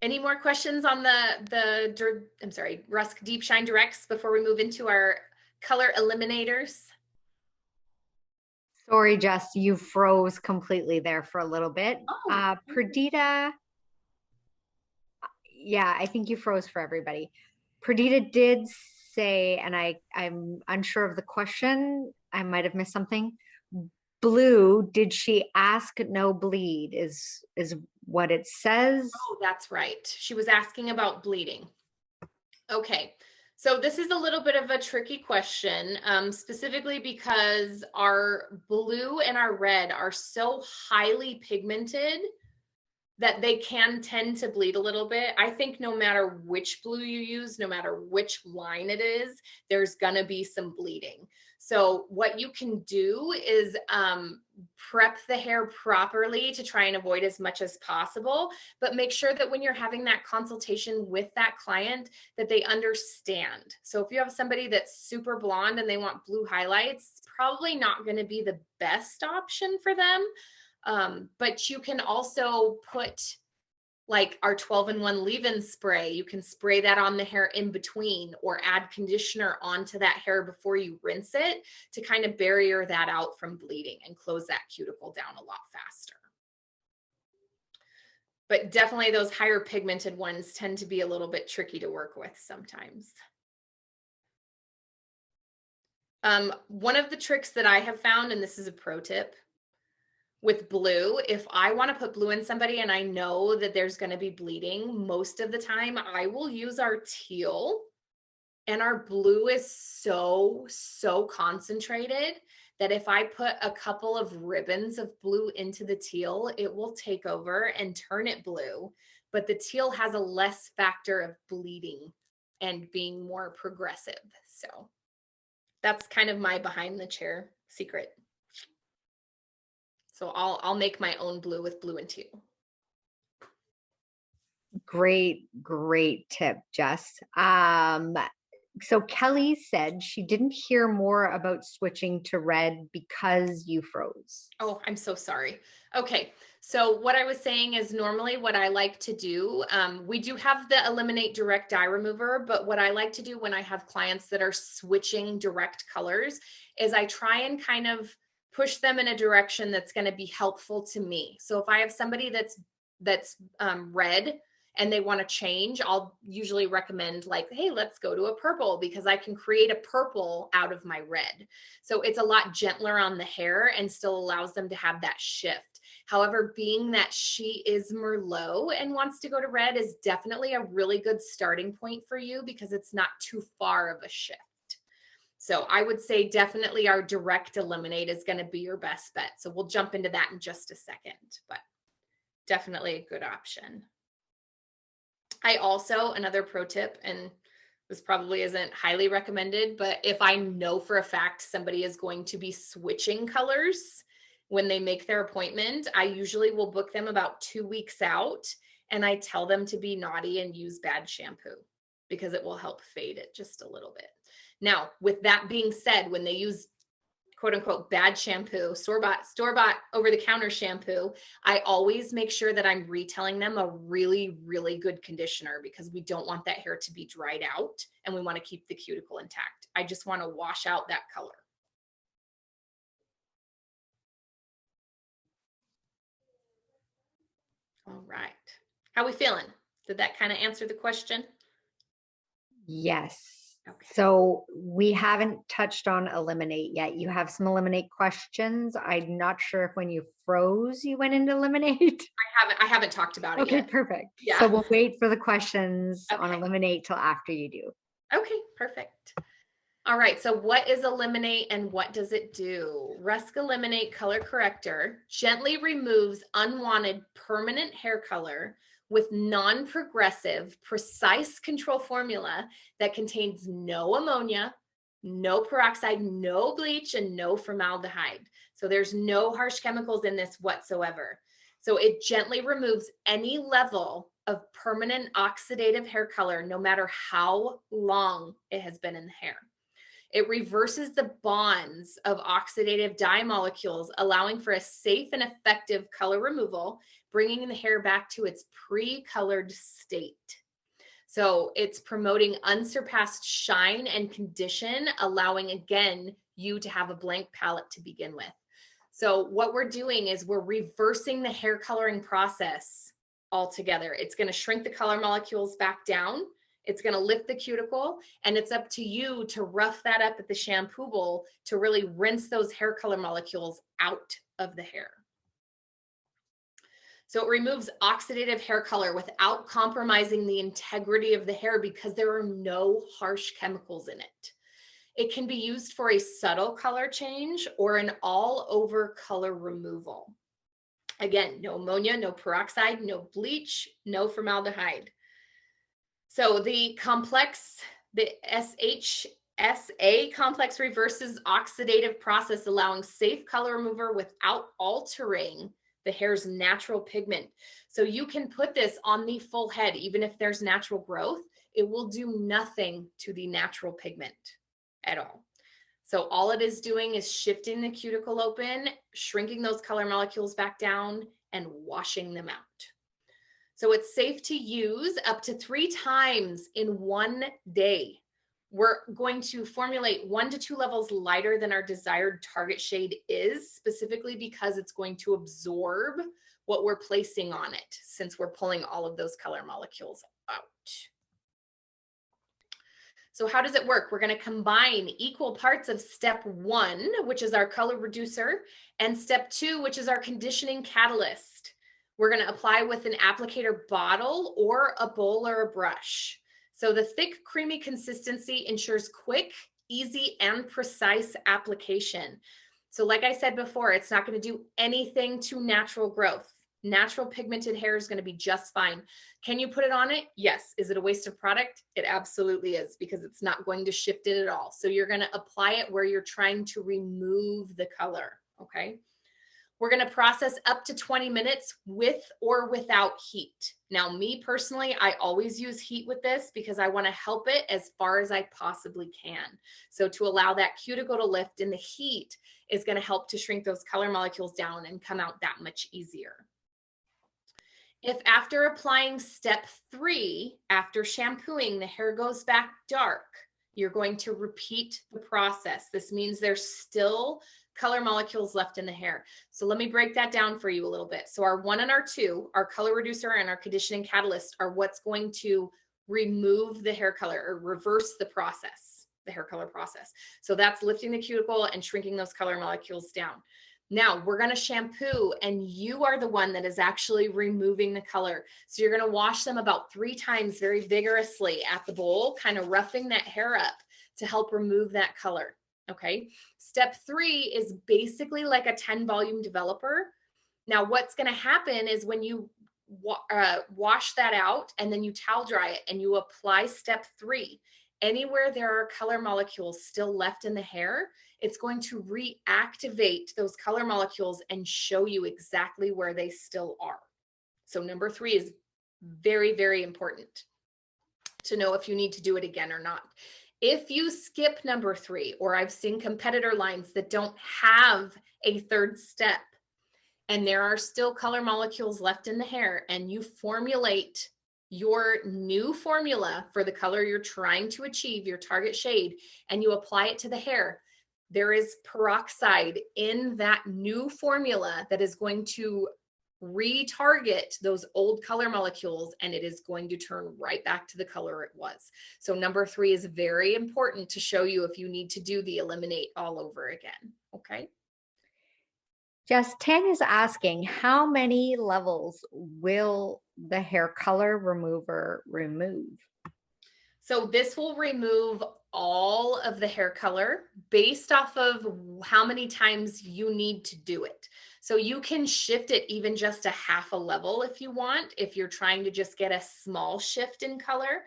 Any more questions on the Rusk Deepshine Directs before we move into our color eliminators?
Sorry, Jess, you froze completely there for a little bit.
Oh.
Perdita, yeah, I think you froze for everybody. Perdita did say, and I'm unsure of the question. I might have missed something. Blue, did she ask no bleed is what it says.
Oh, that's right. She was asking about bleeding. Okay. So this is a little bit of a tricky question, specifically because our blue and our red are so highly pigmented that they can tend to bleed a little bit. I think no matter which blue you use, no matter which line it is, there's gonna be some bleeding. So what you can do is prep the hair properly to try and avoid as much as possible, but make sure that when you're having that consultation with that client that they understand. So if you have somebody that's super blonde and they want blue highlights, it's probably not gonna be the best option for them. But you can also put like our 12-in-1 leave-in spray. You can spray that on the hair in between or add conditioner onto that hair before you rinse it to kind of barrier that out from bleeding and close that cuticle down a lot faster. But definitely those higher pigmented ones tend to be a little bit tricky to work with sometimes. One of the tricks that I have found, and this is a pro tip, with blue, if I want to put blue in somebody and I know that there's going to be bleeding, most of the time I will use our teal, and our blue is so concentrated that if I put a couple of ribbons of blue into the teal, it will take over and turn it blue. But the teal has a less factor of bleeding and being more progressive. So that's kind of my behind the chair secret. So I'll make my own blue with blue and teal.
Great tip, Jess. So Kelly said she didn't hear more about switching to red because you froze.
Oh, I'm so sorry. Okay. So what I was saying is normally what I like to do, we do have the Eliminate Direct Dye Remover, but what I like to do when I have clients that are switching direct colors is I try and kind of push them in a direction that's going to be helpful to me. So if I have somebody that's red and they want to change, I'll usually recommend like, hey, let's go to a purple because I can create a purple out of my red. So it's a lot gentler on the hair and still allows them to have that shift. However, being that she is Merlot and wants to go to red is definitely a really good starting point for you because it's not too far of a shift. So I would say definitely our direct eliminate is going to be your best bet. So we'll jump into that in just a second, but definitely a good option. I also, another pro tip, and this probably isn't highly recommended, but if I know for a fact somebody is going to be switching colors when they make their appointment, I usually will book them about 2 weeks out and I tell them to be naughty and use bad shampoo because it will help fade it just a little bit. Now, with that being said, when they use quote unquote bad shampoo, store-bought over-the-counter shampoo, I always make sure that I'm retelling them a really good conditioner because we don't want that hair to be dried out and we want to keep the cuticle intact. I just want to wash out that color. All right. How are we feeling? Did that kind of answer the question?
Yes.
Okay.
So we haven't touched on eliminate yet. You have some eliminate questions. I'm not sure if when you froze, you went into eliminate.
I haven't talked about it yet.
Okay, perfect.
Yeah.
So we'll wait for the questions on eliminate till after you do.
Okay, perfect. All right, so what is eliminate and what does it do? Rusk Eliminate Color Corrector gently removes unwanted permanent hair color with non-progressive, precise control formula that contains no ammonia, no peroxide, no bleach, and no formaldehyde. So there's no harsh chemicals in this whatsoever. So it gently removes any level of permanent oxidative hair color, no matter how long it has been in the hair. It reverses the bonds of oxidative dye molecules, allowing for a safe and effective color removal, bringing the hair back to its pre-colored state. So it's promoting unsurpassed shine and condition, allowing, again, you to have a blank palette to begin with. So what we're doing is we're reversing the hair coloring process altogether. It's going to shrink the color molecules back down. It's going to lift the cuticle, and it's up to you to rough that up at the shampoo bowl to really rinse those hair color molecules out of the hair. So it removes oxidative hair color without compromising the integrity of the hair because there are no harsh chemicals in it. It can be used for a subtle color change or an all-over color removal. Again, no ammonia, no peroxide, no bleach, no formaldehyde. So the SHSA complex reverses oxidative process, allowing safe color remover without altering the hair's natural pigment. So you can put this on the full head, even if there's natural growth, it will do nothing to the natural pigment at all. So all it is doing is shifting the cuticle open, shrinking those color molecules back down, and washing them out. So it's safe to use up to 3 times in one day. We're going to formulate 1 to 2 levels lighter than our desired target shade is, specifically because it's going to absorb what we're placing on it, since we're pulling all of those color molecules out. So how does it work? We're going to combine equal parts of step 1, which is our color reducer, and step 2, which is our conditioning catalyst. We're going to apply with an applicator bottle or a bowl or a brush. So the thick, creamy consistency ensures quick, easy, and precise application. So like I said before, it's not going to do anything to natural growth. Natural pigmented hair is going to be just fine. Can you put it on it? Yes. Is it a waste of product? It absolutely is, because it's not going to shift it at all. So you're going to apply it where you're trying to remove the color, okay? We're going to process up to 20 minutes with or without heat. Now, me personally, I always use heat with this because I want to help it as far as I possibly can. So to allow that cuticle to lift, and the heat is going to help to shrink those color molecules down and come out that much easier. If after applying step 3, after shampooing, the hair goes back dark, you're going to repeat the process. This means there's still color molecules left in the hair. So let me break that down for you a little bit. So our 1 and our 2, our color reducer and our conditioning catalyst, are what's going to remove the hair color or reverse the process, the hair color process. So that's lifting the cuticle and shrinking those color molecules down. Now we're going to shampoo, and you are the one that is actually removing the color. So you're going to wash them about 3 times very vigorously at the bowl, kind of roughing that hair up to help remove that color. Okay. Step 3 is basically like a 10 volume developer. Now what's going to happen is when you wash that out and then you towel dry it and you apply step 3, anywhere there are color molecules still left in the hair, it's going to reactivate those color molecules and show you exactly where they still are. So number 3 is very, very important to know if you need to do it again or not. If you skip number 3, or I've seen competitor lines that don't have a 3rd step, and there are still color molecules left in the hair, and you formulate your new formula for the color you're trying to achieve, your target shade, and you apply it to the hair, there is peroxide in that new formula that is going to retarget those old color molecules, and it is going to turn right back to the color it was. So number 3 is very important to show you if you need to do the eliminate all over again. Okay.
Jess, Tang is asking, how many levels will the hair color remover remove?
So this will remove all of the hair color based off of how many times you need to do it. So you can shift it even just a half a level if you want. If you're trying to just get a small shift in color,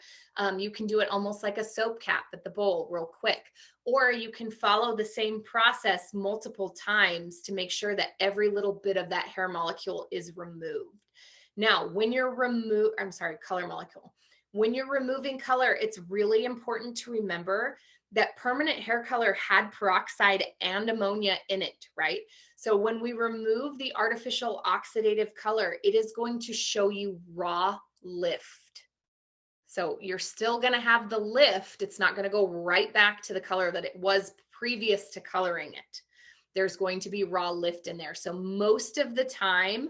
you can do it almost like a soap cap at the bowl real quick. Or you can follow the same process multiple times to make sure that every little bit of that hair molecule is removed. Now, when you're color molecule. When you're removing color, it's really important to remember that permanent hair color had peroxide and ammonia in it, right? So when we remove the artificial oxidative color, it is going to show you raw lift. So you're still going to have the lift. It's not going to go right back to the color that it was previous to coloring it. There's going to be raw lift in there. So most of the time,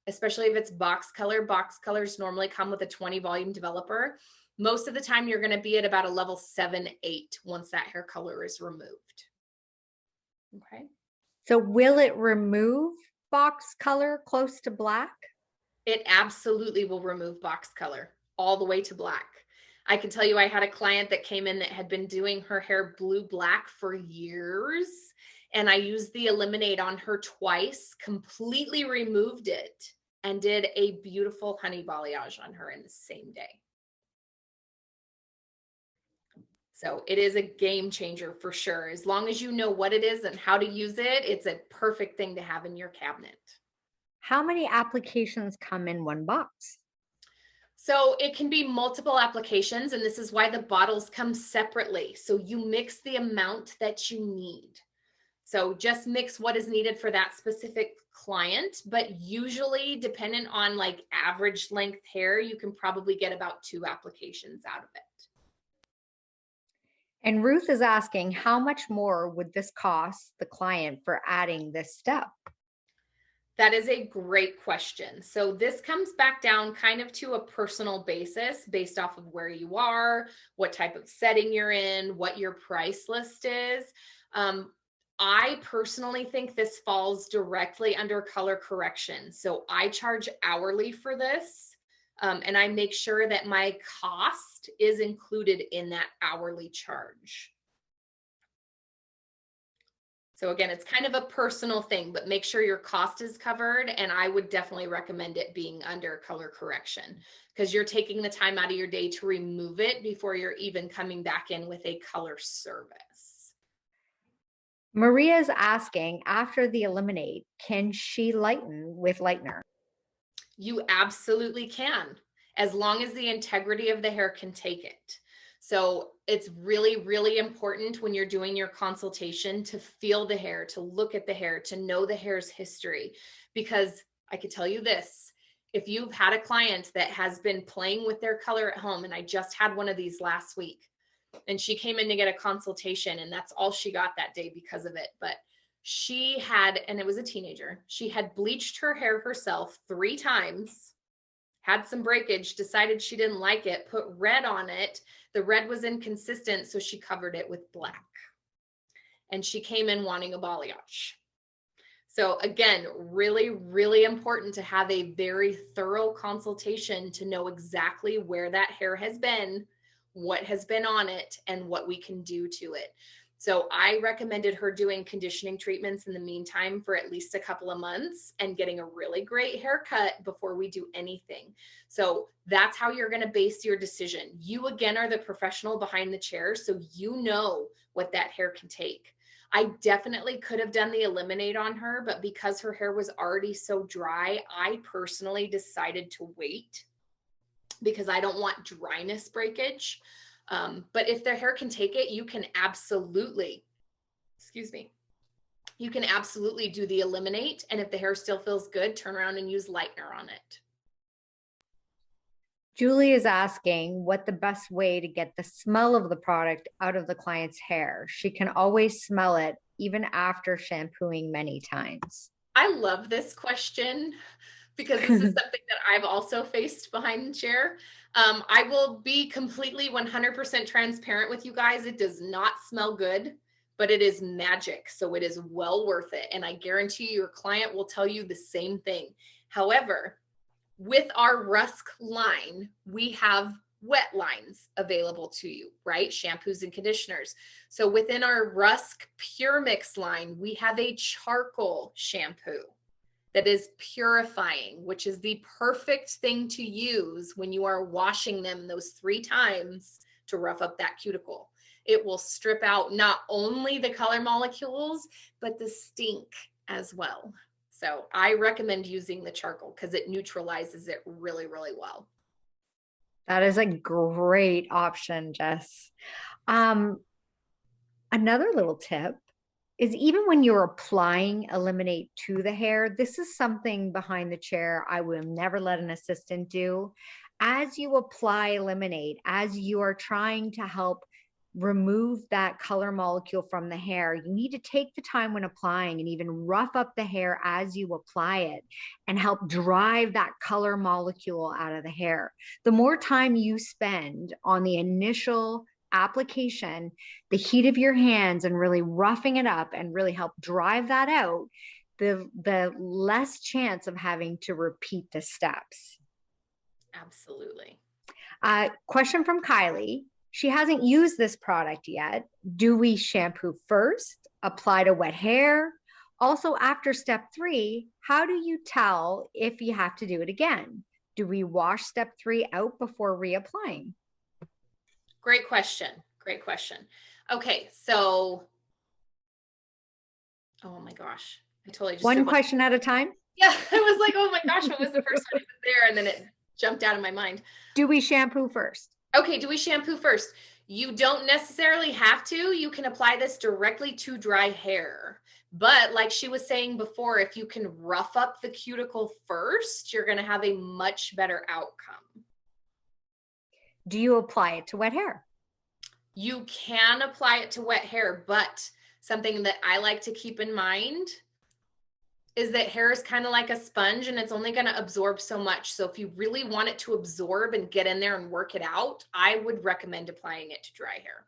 especially if it's box colors normally come with a 20 volume developer. Most of the time you're going to be at about a level 7, 8 once that hair color is removed. Okay.
So will it remove box color close to black?
It absolutely will remove box color all the way to black. I can tell you I had a client that came in that had been doing her hair blue-black for years, and I used the Eliminate on her twice, completely removed it, and did a beautiful honey balayage on her in the same day. So it is a game changer for sure. As long as you know what it is and how to use it, it's a perfect thing to have in your cabinet.
How many applications come in one box?
So it can be multiple applications, and this is why the bottles come separately. So you mix the amount that you need. So just mix what is needed for that specific client, but usually dependent on like average length hair, you can probably get about 2 applications out of it.
And Ruth is asking, how much more would this cost the client for adding this step?
That is a great question. So this comes back down kind of to a personal basis based off of where you are, what type of setting you're in, what your price list is. I personally think this falls directly under color correction. So I charge hourly for this, and I make sure that my cost is included in that hourly charge. So again, it's kind of a personal thing, but make sure your cost is covered. And I would definitely recommend it being under color correction because you're taking the time out of your day to remove it before you're even coming back in with a color service.
Maria is asking, after the Eliminate, can she lighten with Lightener?
You absolutely can, as long as the integrity of the hair can take it. So it's really, really important when you're doing your consultation to feel the hair, to look at the hair, to know the hair's history. Because I could tell you this, if you've had a client that has been playing with their color at home, and I just had one of these last week, and she came in to get a consultation, and that's all she got that day because of it. But she had, and it was a teenager, she had bleached her hair herself 3 times, had some breakage, decided she didn't like it, put red on it. The red was inconsistent, so she covered it with black. And she came in wanting a balayage. So again, really, really important to have a very thorough consultation to know exactly where that hair has been, what has been on it, and what we can do to it. So I recommended her doing conditioning treatments in the meantime for at least a couple of months and getting a really great haircut before we do anything. So that's how you're going to base your decision. You again are the professional behind the chair, so you know what that hair can take. I definitely could have done the Eliminate on her, but because her hair was already so dry, I personally decided to wait because I don't want dryness breakage. But if the hair can take it, you can absolutely, you can absolutely do the Eliminate. And if the hair still feels good, turn around and use Lightener on it.
Julie is asking what the best way to get the smell of the product out of the client's hair. She can always smell it even after shampooing many times.
I love this question because this is something that I've also faced behind the chair. I will be completely 100% transparent with you guys. It does not smell good, but it is magic. So it is well worth it. And I guarantee your client will tell you the same thing. However, with our Rusk line, we have wet lines available to you, right? Shampoos and conditioners. So within our Rusk Puremix line, we have a charcoal shampoo that is purifying, which is the perfect thing to use when you are washing them those 3 times to rough up that cuticle. It will strip out not only the color molecules, but the stink as well. So I recommend using the charcoal because it neutralizes it really, really well.
That is a great option, Jess. Um, Another little tip is even when you're applying Eliminate to the hair, this is something behind the chair I will never let an assistant do. As you apply Eliminate, as you are trying to help remove that color molecule from the hair, you need to take the time when applying and even rough up the hair as you apply it and help drive that color molecule out of the hair. The more time you spend on the initial application, the heat of your hands and really roughing it up and really help drive that out, the less chance of having to repeat the steps.
Absolutely.
Question from Kylie. She hasn't used this product yet. Do we shampoo first, apply to wet hair? Also, after step 3, how do you tell if you have to do it again? Do we wash step 3 out before reapplying?
Great question. Great question. Okay, so, oh my gosh, I totally just
one question at a time.
Yeah, I was like, oh my gosh, what was the first one? It was there, and then it jumped out of my mind.
Do we shampoo first?
Okay, do we shampoo first? You don't necessarily have to. You can apply this directly to dry hair. But like she was saying before, if you can rough up the cuticle first, you're going to have a much better outcome.
Do you apply it to wet hair?
You can apply it to wet hair, but something that I like to keep in mind is that hair is kind of like a sponge and it's only going to absorb so much. So if you really want it to absorb and get in there and work it out, I would recommend applying it to dry hair.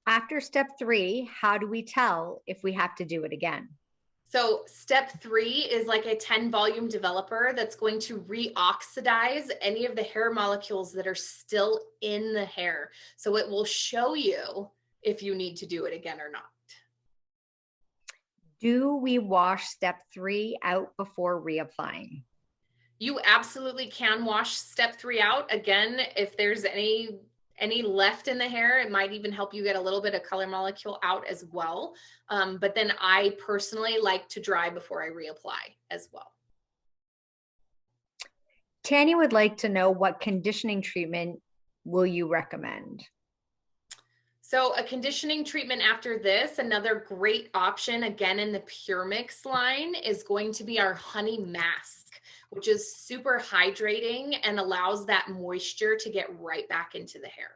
After step 3, how do we tell if we have to do it again?
So step 3 is like a 10 volume developer that's going to reoxidize any of the hair molecules that are still in the hair. So it will show you if you need to do it again or not.
Do we wash step 3 out before reapplying?
You absolutely can wash step 3 out. Again, if there's any left in the hair, it might even help you get a little bit of color molecule out as well. But then I personally like to dry before I reapply as well.
Tanya would like to know, what conditioning treatment will you recommend?
So a conditioning treatment after this, another great option, again in the Puremix line, is going to be our honey mask, which is super hydrating and allows that moisture to get right back into the hair.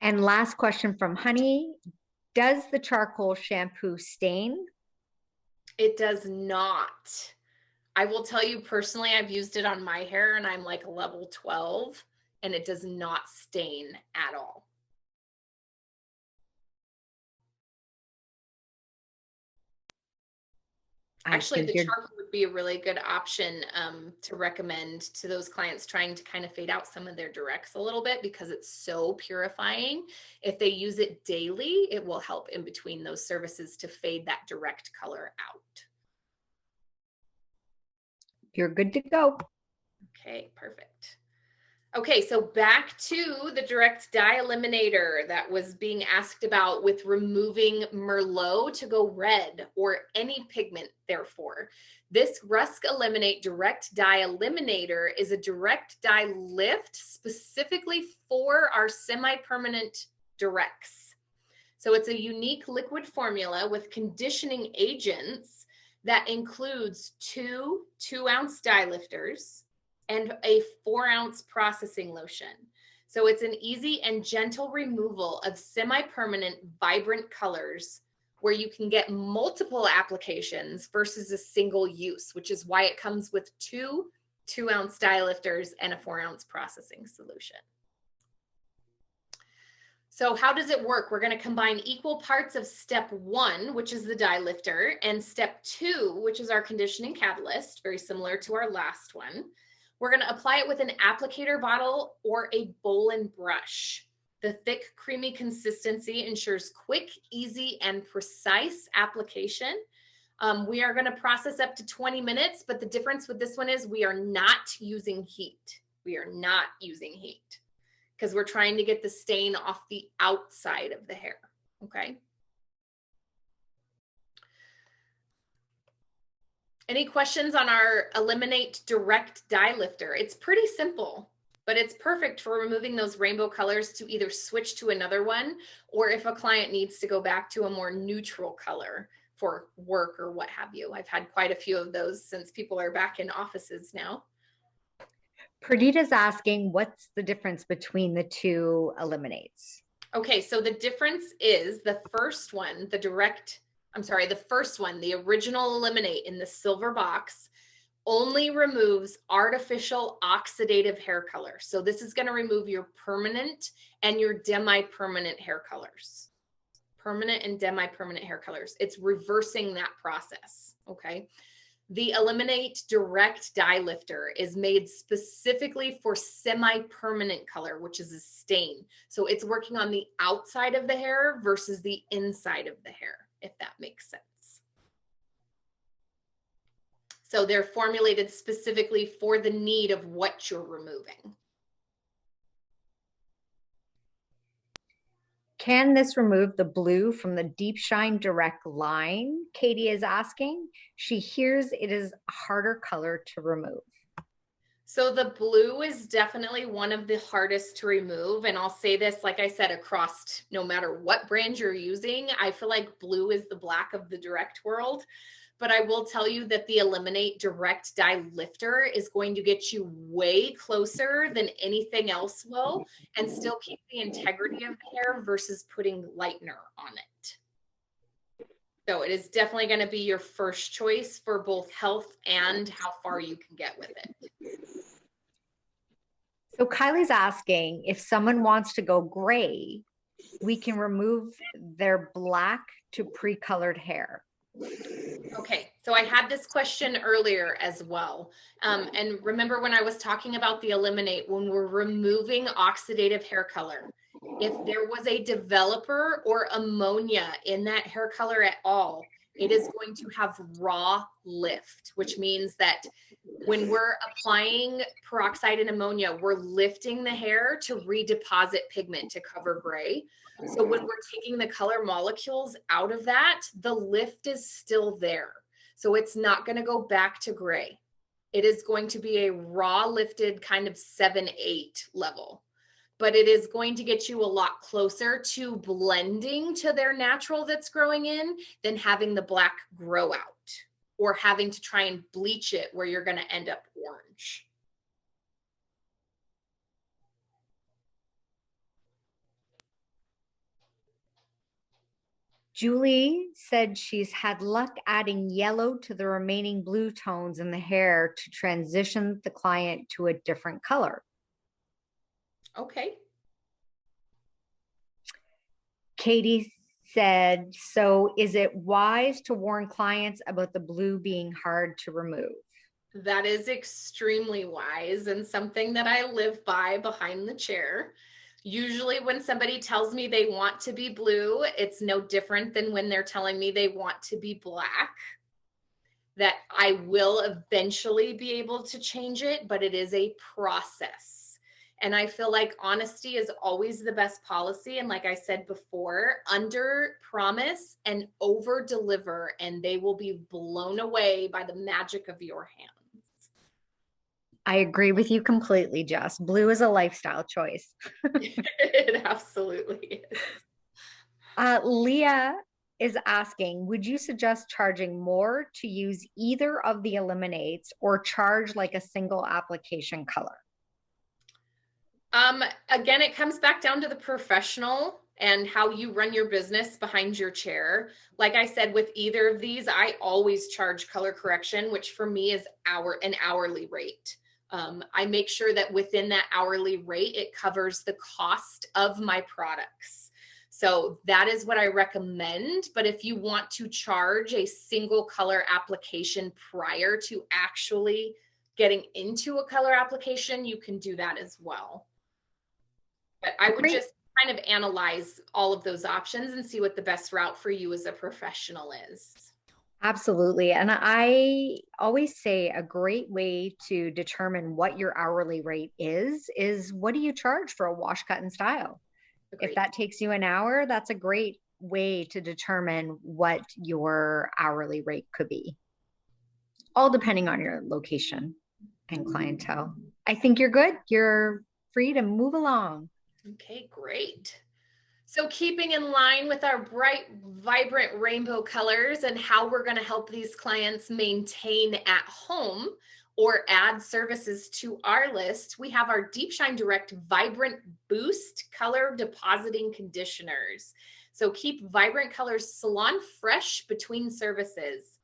And last question from Honey, does the charcoal shampoo stain?
It does not. I will tell you personally, I've used it on my hair and I'm like level 12 and it does not stain at all. Actually, the charcoal would be a really good option to recommend to those clients trying to kind of fade out some of their directs a little bit because it's so purifying. If they use it daily, it will help in between those services to fade that direct color out.
You're good to go.
Okay, perfect. Okay, so back to the direct dye eliminator that was being asked about with removing Merlot to go red or any pigment, therefore. This Rusk Eliminate Direct Dye Eliminator is a direct dye lift specifically for our semi-permanent directs. So it's a unique liquid formula with conditioning agents that includes two 2-ounce dye lifters and a 4-ounce processing lotion. So it's an easy and gentle removal of semi-permanent vibrant colors where you can get multiple applications versus a single use, which is why it comes with two 2-ounce dye lifters and a 4-ounce processing solution. So how does it work? We're going to combine equal parts of step 1, which is the dye lifter, and step 2, which is our conditioning catalyst, very similar to our last one. We're going to apply it with an applicator bottle or a bowl and brush. The thick, creamy consistency ensures quick, easy, and precise application. We are going to process up to 20 minutes, but the difference with this one is we are not using heat. We are not using heat because we're trying to get the stain off the outside of the hair, okay? Any questions on our Eliminate Direct Dye Lifter? It's pretty simple, but it's perfect for removing those rainbow colors to either switch to another one, or if a client needs to go back to a more neutral color for work or what have you. I've had quite a few of those since people are back in offices now.
Perdita's asking, what's the difference between the two eliminates?
Okay, so the difference is the first one, the first one, the original Eliminate in the silver box, only removes artificial oxidative hair color. So this is going to remove your permanent and your demi-permanent hair colors. Permanent and demi-permanent hair colors. It's reversing that process, okay? The Eliminate Direct Dye Lifter is made specifically for semi-permanent color, which is a stain. So it's working on the outside of the hair versus the inside of the hair, if that makes sense. So they're formulated specifically for the need of what you're removing.
Can this remove the blue from the Deepshine Direct line? Katie is asking. She hears it is a harder color to remove.
So the blue is definitely one of the hardest to remove. And I'll say this, like I said, across no matter what brand you're using, I feel like blue is the black of the direct world. But I will tell you that the Eliminate Direct Dye Lifter is going to get you way closer than anything else will and still keep the integrity of the hair versus putting lightener on it. So it is definitely going to be your first choice for both health and how far you can get with it.
So Kylie's asking, if someone wants to go gray, we can remove their black to pre-colored hair.
Okay, so I had this question earlier as well. And remember when I was talking about the Eliminate, when we're removing oxidative hair color, if there was a developer or ammonia in that hair color at all, it is going to have raw lift, which means that when we're applying peroxide and ammonia, we're lifting the hair to redeposit pigment to cover gray. So when we're taking the color molecules out of that, the lift is still there. So it's not going to go back to gray. It is going to be a raw lifted kind of 7-8 level, but it is going to get you a lot closer to blending to their natural that's growing in than having the black grow out or having to try and bleach it where you're going to end up orange.
Julie said she's had luck adding yellow to the remaining blue tones in the hair to transition the client to a different color.
Okay.
Katie said, so is it wise to warn clients about the blue being hard to remove?
That is extremely wise and something that I live by behind the chair. Usually when somebody tells me they want to be blue, it's no different than when they're telling me they want to be black. That I will eventually be able to change it, but it is a process. And I feel like honesty is always the best policy. And like I said before, under promise and over deliver, and they will be blown away by the magic of your hands.
I agree with you completely, Jess. Blue is a lifestyle choice.
It absolutely is.
Leah is asking, would you suggest charging more to use either of the eliminates or charge like a single application color?
Again, it comes back down to the professional and how you run your business behind your chair. Like I said, with either of these, I always charge color correction, which for me is an hourly rate. I make sure that within that hourly rate, it covers the cost of my products. So that is what I recommend. But if you want to charge a single color application prior to actually getting into a color application, you can do that as well. But I would just kind of analyze all of those options and see what the best route for you as a professional is.
Absolutely. And I always say a great way to determine what your hourly rate is what do you charge for a wash, cut, and style? Agreed. If that takes you an hour, that's a great way to determine what your hourly rate could be. all depending on your location and clientele. I think you're good. You're free to move along.
Okay, great. So keeping in line with our bright, vibrant rainbow colors and how we're going to help these clients maintain at home or add services to our list, we have our Deepshine Direct Vibrant Boost Color Depositing Conditioners. So keep vibrant colors salon fresh between services.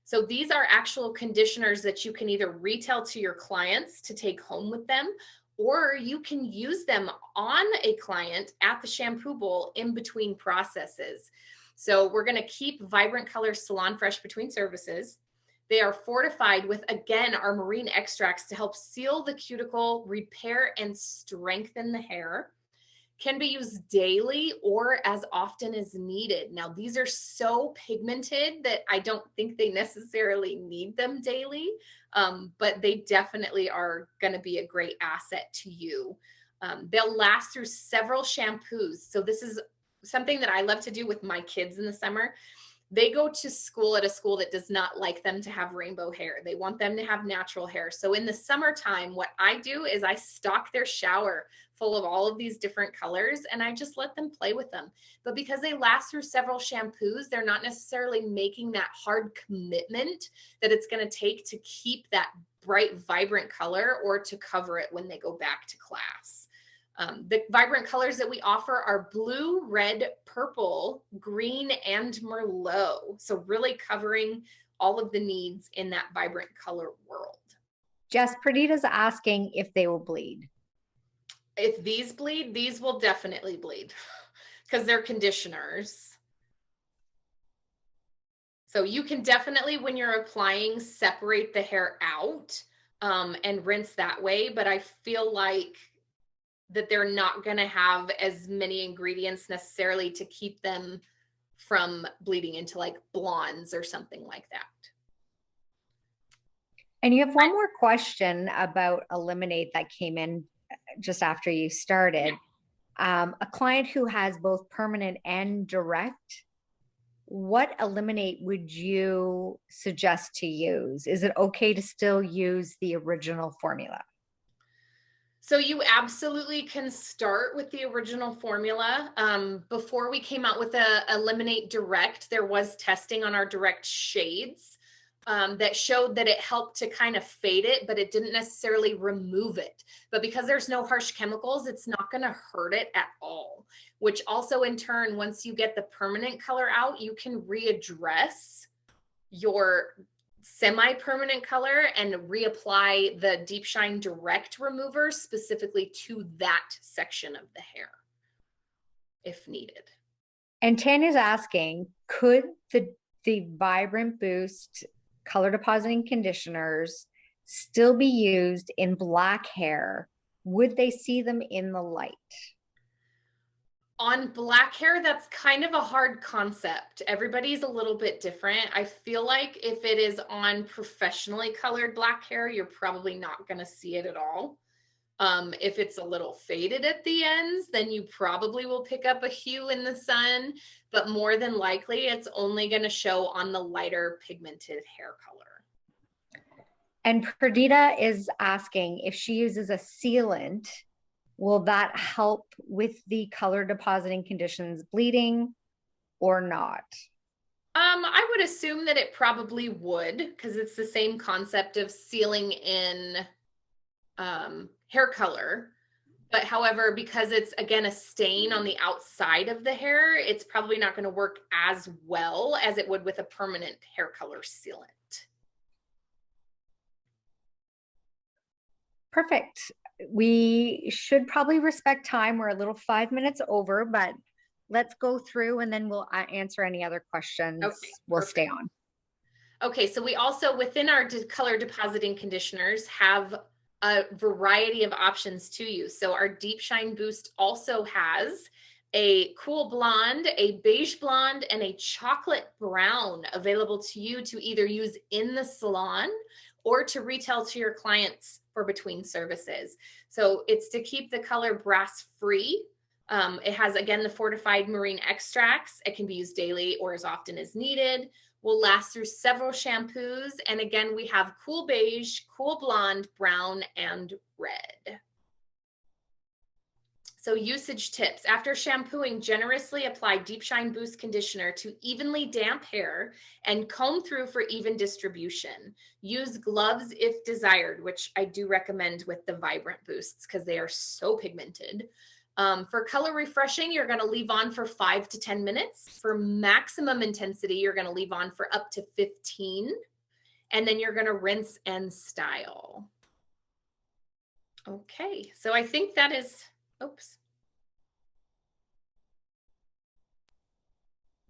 So these are actual conditioners that you can either retail to your clients to take home with them, or you can use them on a client at the shampoo bowl in between processes. So we're going to keep vibrant colors salon fresh between services. They are fortified with, again, our marine extracts to help seal the cuticle, repair and strengthen the hair. Can be used daily or as often as needed. Now, these are so pigmented that I don't think they necessarily need them daily, but they definitely are going to be a great asset to you. They'll last through several shampoos. So this is something that I love to do with my kids in the summer. They go to school at a school that does not like them to have rainbow hair. They want them to have natural hair. So in the summertime, what I do is I stock their shower full of all of these different colors, and I just let them play with them. But because they last through several shampoos, they're not necessarily making that hard commitment that it's going to take to keep that bright, vibrant color or to cover it when they go back to class. The vibrant colors that we offer are blue, red, purple, green, and Merlot. So really covering all of the needs in that vibrant color world.
Jess, Perdita's asking if they will bleed.
If these bleed, these will definitely bleed because they're conditioners. So you can definitely, when you're applying, separate the hair out and rinse that way. But I feel like that they're not going to have as many ingredients necessarily to keep them from bleeding into like blondes or something like that.
And you have one more question about Eliminate that came in just after you started. A client who has both permanent and direct, what Eliminate would you suggest to use? Is it okay to still use the original formula?
So you absolutely can start with the original formula. Before we came out with a Eliminate Direct, there was testing on our direct shades that showed that it helped to kind of fade it, but it didn't necessarily remove it. But because there's no harsh chemicals, it's not going to hurt it at all, which also in turn, once you get the permanent color out, you can readdress your semi-permanent color and reapply the Deepshine Direct remover specifically to that section of the hair if needed.
And Tanya's asking, could the Vibrant Boost color depositing conditioners still be used in black hair? Would they see them in the light?
On black hair, that's kind of a hard concept. Everybody's a little bit different. I feel like if it is on professionally colored black hair, you're probably not going to see it at all. If it's a little faded at the ends, then you probably will pick up a hue in the sun, but more than likely it's only going to show on the lighter pigmented hair color.
And Perdita is asking if she uses a sealant, will that help with the color depositing conditions bleeding or not?
I would assume that it probably would, because it's the same concept of sealing in hair color. But however, because it's again a stain on the outside of the hair, it's probably not going to work as well as it would with a permanent hair color sealant.
Perfect. We should probably respect time. We're a little 5 minutes over, but let's go through and then we'll answer any other questions.
Okay,
we'll
perfect.
Stay on.
Okay, so we also, within our color depositing conditioners, have a variety of options to use. So our Deepshine Boost also has a cool blonde, a beige blonde, and a chocolate brown available to you to either use in the salon or to retail to your clients for between services. So it's to keep the color brass free. It has, again, the fortified marine extracts. It can be used daily or as often as needed. will last through several shampoos. And again, we have cool beige, cool blonde, brown, and red. So usage tips. After shampooing, generously apply Deep Shine Boost Conditioner to evenly damp hair and comb through for even distribution. Use gloves if desired, which I do recommend with the Vibrant Boosts because they are so pigmented. For color refreshing, you're going to leave on for 5 to 10 minutes. For maximum intensity, you're going to leave on for up to 15. And then you're going to rinse and style. Okay, so I think that is, oops.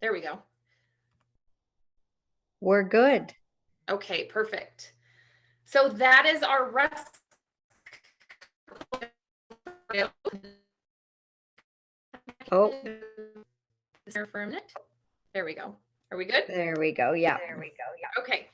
There we go.
We're good.
Okay, perfect. So that is our Rusk.
Oh,
For a minute. There we go. Are we good?
there we go. Yeah.
There we go. Yeah. Okay.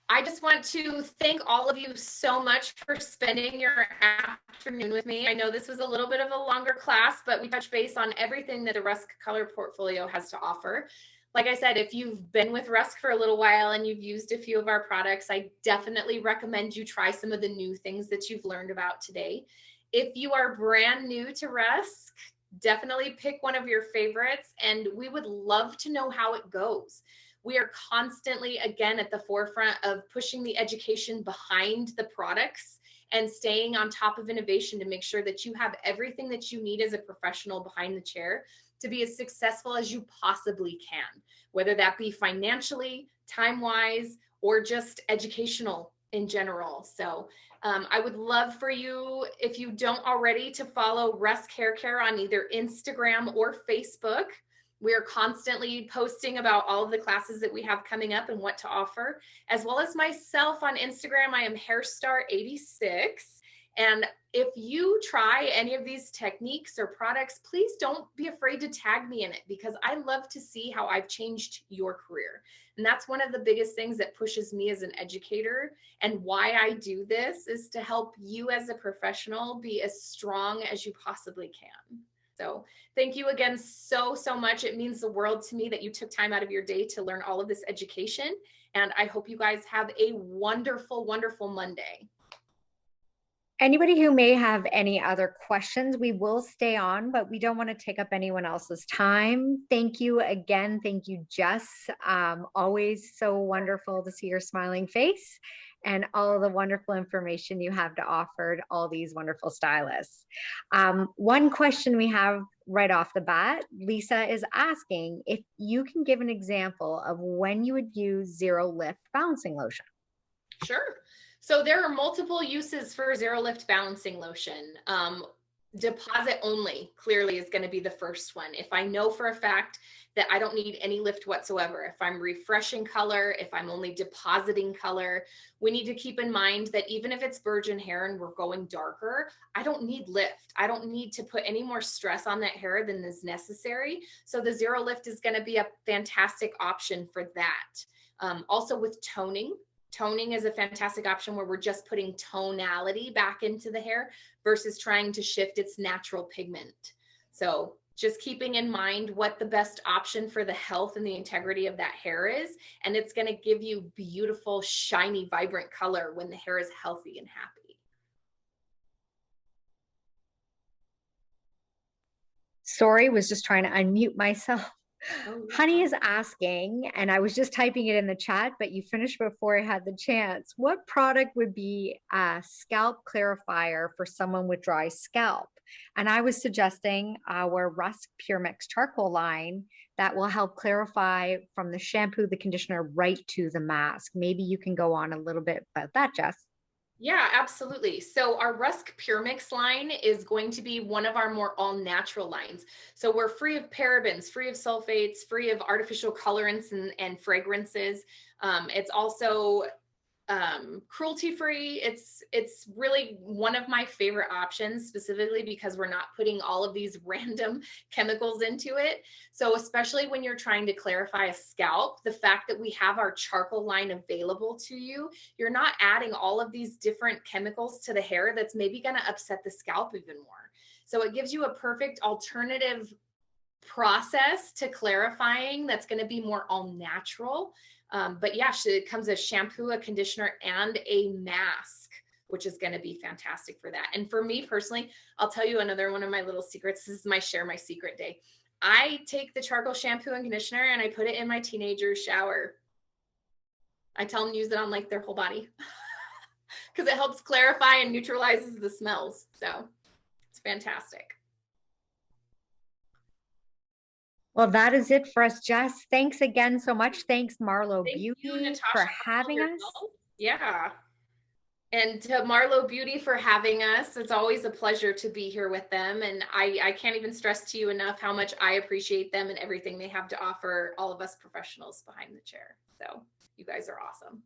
I just want to thank all of you so much for spending your afternoon with me. I know this was a little bit of a longer class, but we touched base on everything that the Rusk Color Portfolio has to offer. Like I said, if you've been with Rusk for a little while and you've used a few of our products, I definitely recommend you try some of the new things that you've learned about today. If you are brand new to Rusk, definitely pick one of your favorites, and we would love to know how it goes. We are constantly, again, at the forefront of pushing the education behind the products and staying on top of innovation to make sure that you have everything that you need as a professional behind the chair to be as successful as you possibly can, whether that be financially, time-wise, or just educational in general. So I would love for you, if you don't already, to follow Rusk Hair Care on either Instagram or Facebook. We are constantly posting about all of the classes that we have coming up and what to offer, as well as myself on Instagram. I am Hairstar86. And if you try any of these techniques or products, please don't be afraid to tag me in it, because I love to see how I've changed your career. And that's one of the biggest things that pushes me as an educator, and why I do this is to help you as a professional be as strong as you possibly can. So thank you again so much. It means the world to me that you took time out of your day to learn all of this education. And I hope you guys have a wonderful, wonderful Monday.
Anybody who may have any other questions, we will stay on, but we don't want to take up anyone else's time. Thank you again. Thank you, Jess. Always so wonderful to see your smiling face and all the wonderful information you have to offer to all these wonderful stylists. One question we have right off the bat, Lisa is asking if you can give an example of when you would use zero lift balancing lotion.
Sure. So there are multiple uses for zero lift balancing lotion. Deposit only clearly is going to be the first one. If I know for a fact that I don't need any lift whatsoever, if I'm refreshing color, if I'm only depositing color, we need to keep in mind that even if it's virgin hair and we're going darker, I don't need lift. I don't need to put any more stress on that hair than is necessary. So the zero lift is going to be a fantastic option for that. Also with toning. Toning is a fantastic option where we're just putting tonality back into the hair versus trying to shift its natural pigment. So just keeping in mind what the best option for the health and the integrity of that hair is. And it's going to give you beautiful, shiny, vibrant color when the hair is healthy and happy.
Sorry, was just trying to unmute myself.
Oh, yeah.
Honey is asking, and I was just typing it in the chat, but you finished before I had the chance. What product would be a scalp clarifier for someone with dry scalp? And I was suggesting our Rusk Puremix charcoal line that will help clarify from the shampoo, the conditioner, right to the mask. Maybe you can go on a little bit about that, Jess.
Yeah, absolutely. So our Rusk Puremix line is going to be one of our more all-natural lines. So we're free of parabens, free of sulfates, free of artificial colorants and fragrances. It's also cruelty-free. It's really one of my favorite options, specifically because we're not putting all of these random chemicals into it. So especially when you're trying to clarify a scalp, the fact that we have our charcoal line available to you, you're not adding all of these different chemicals to the hair that's maybe going to upset the scalp even more. So it gives you a perfect alternative process to clarifying that's going to be more all natural. But yeah, it comes a shampoo, a conditioner, and a mask, which is going to be fantastic for that. And for me personally, I'll tell you another one of my little secrets. This is my share my secret day. I take the charcoal shampoo and conditioner and I put it in my teenager's shower. I tell them to use it on like their whole body because it helps clarify and neutralizes the smells. So it's fantastic.
Well, that is it for us, Jess. Thanks again so much. Thanks, Marlo Beauty, for having us.
Yeah. And to Marlo Beauty for having us. It's always a pleasure to be here with them. And I can't even stress to you enough how much I appreciate them and everything they have to offer all of us professionals behind the chair. So you guys are awesome.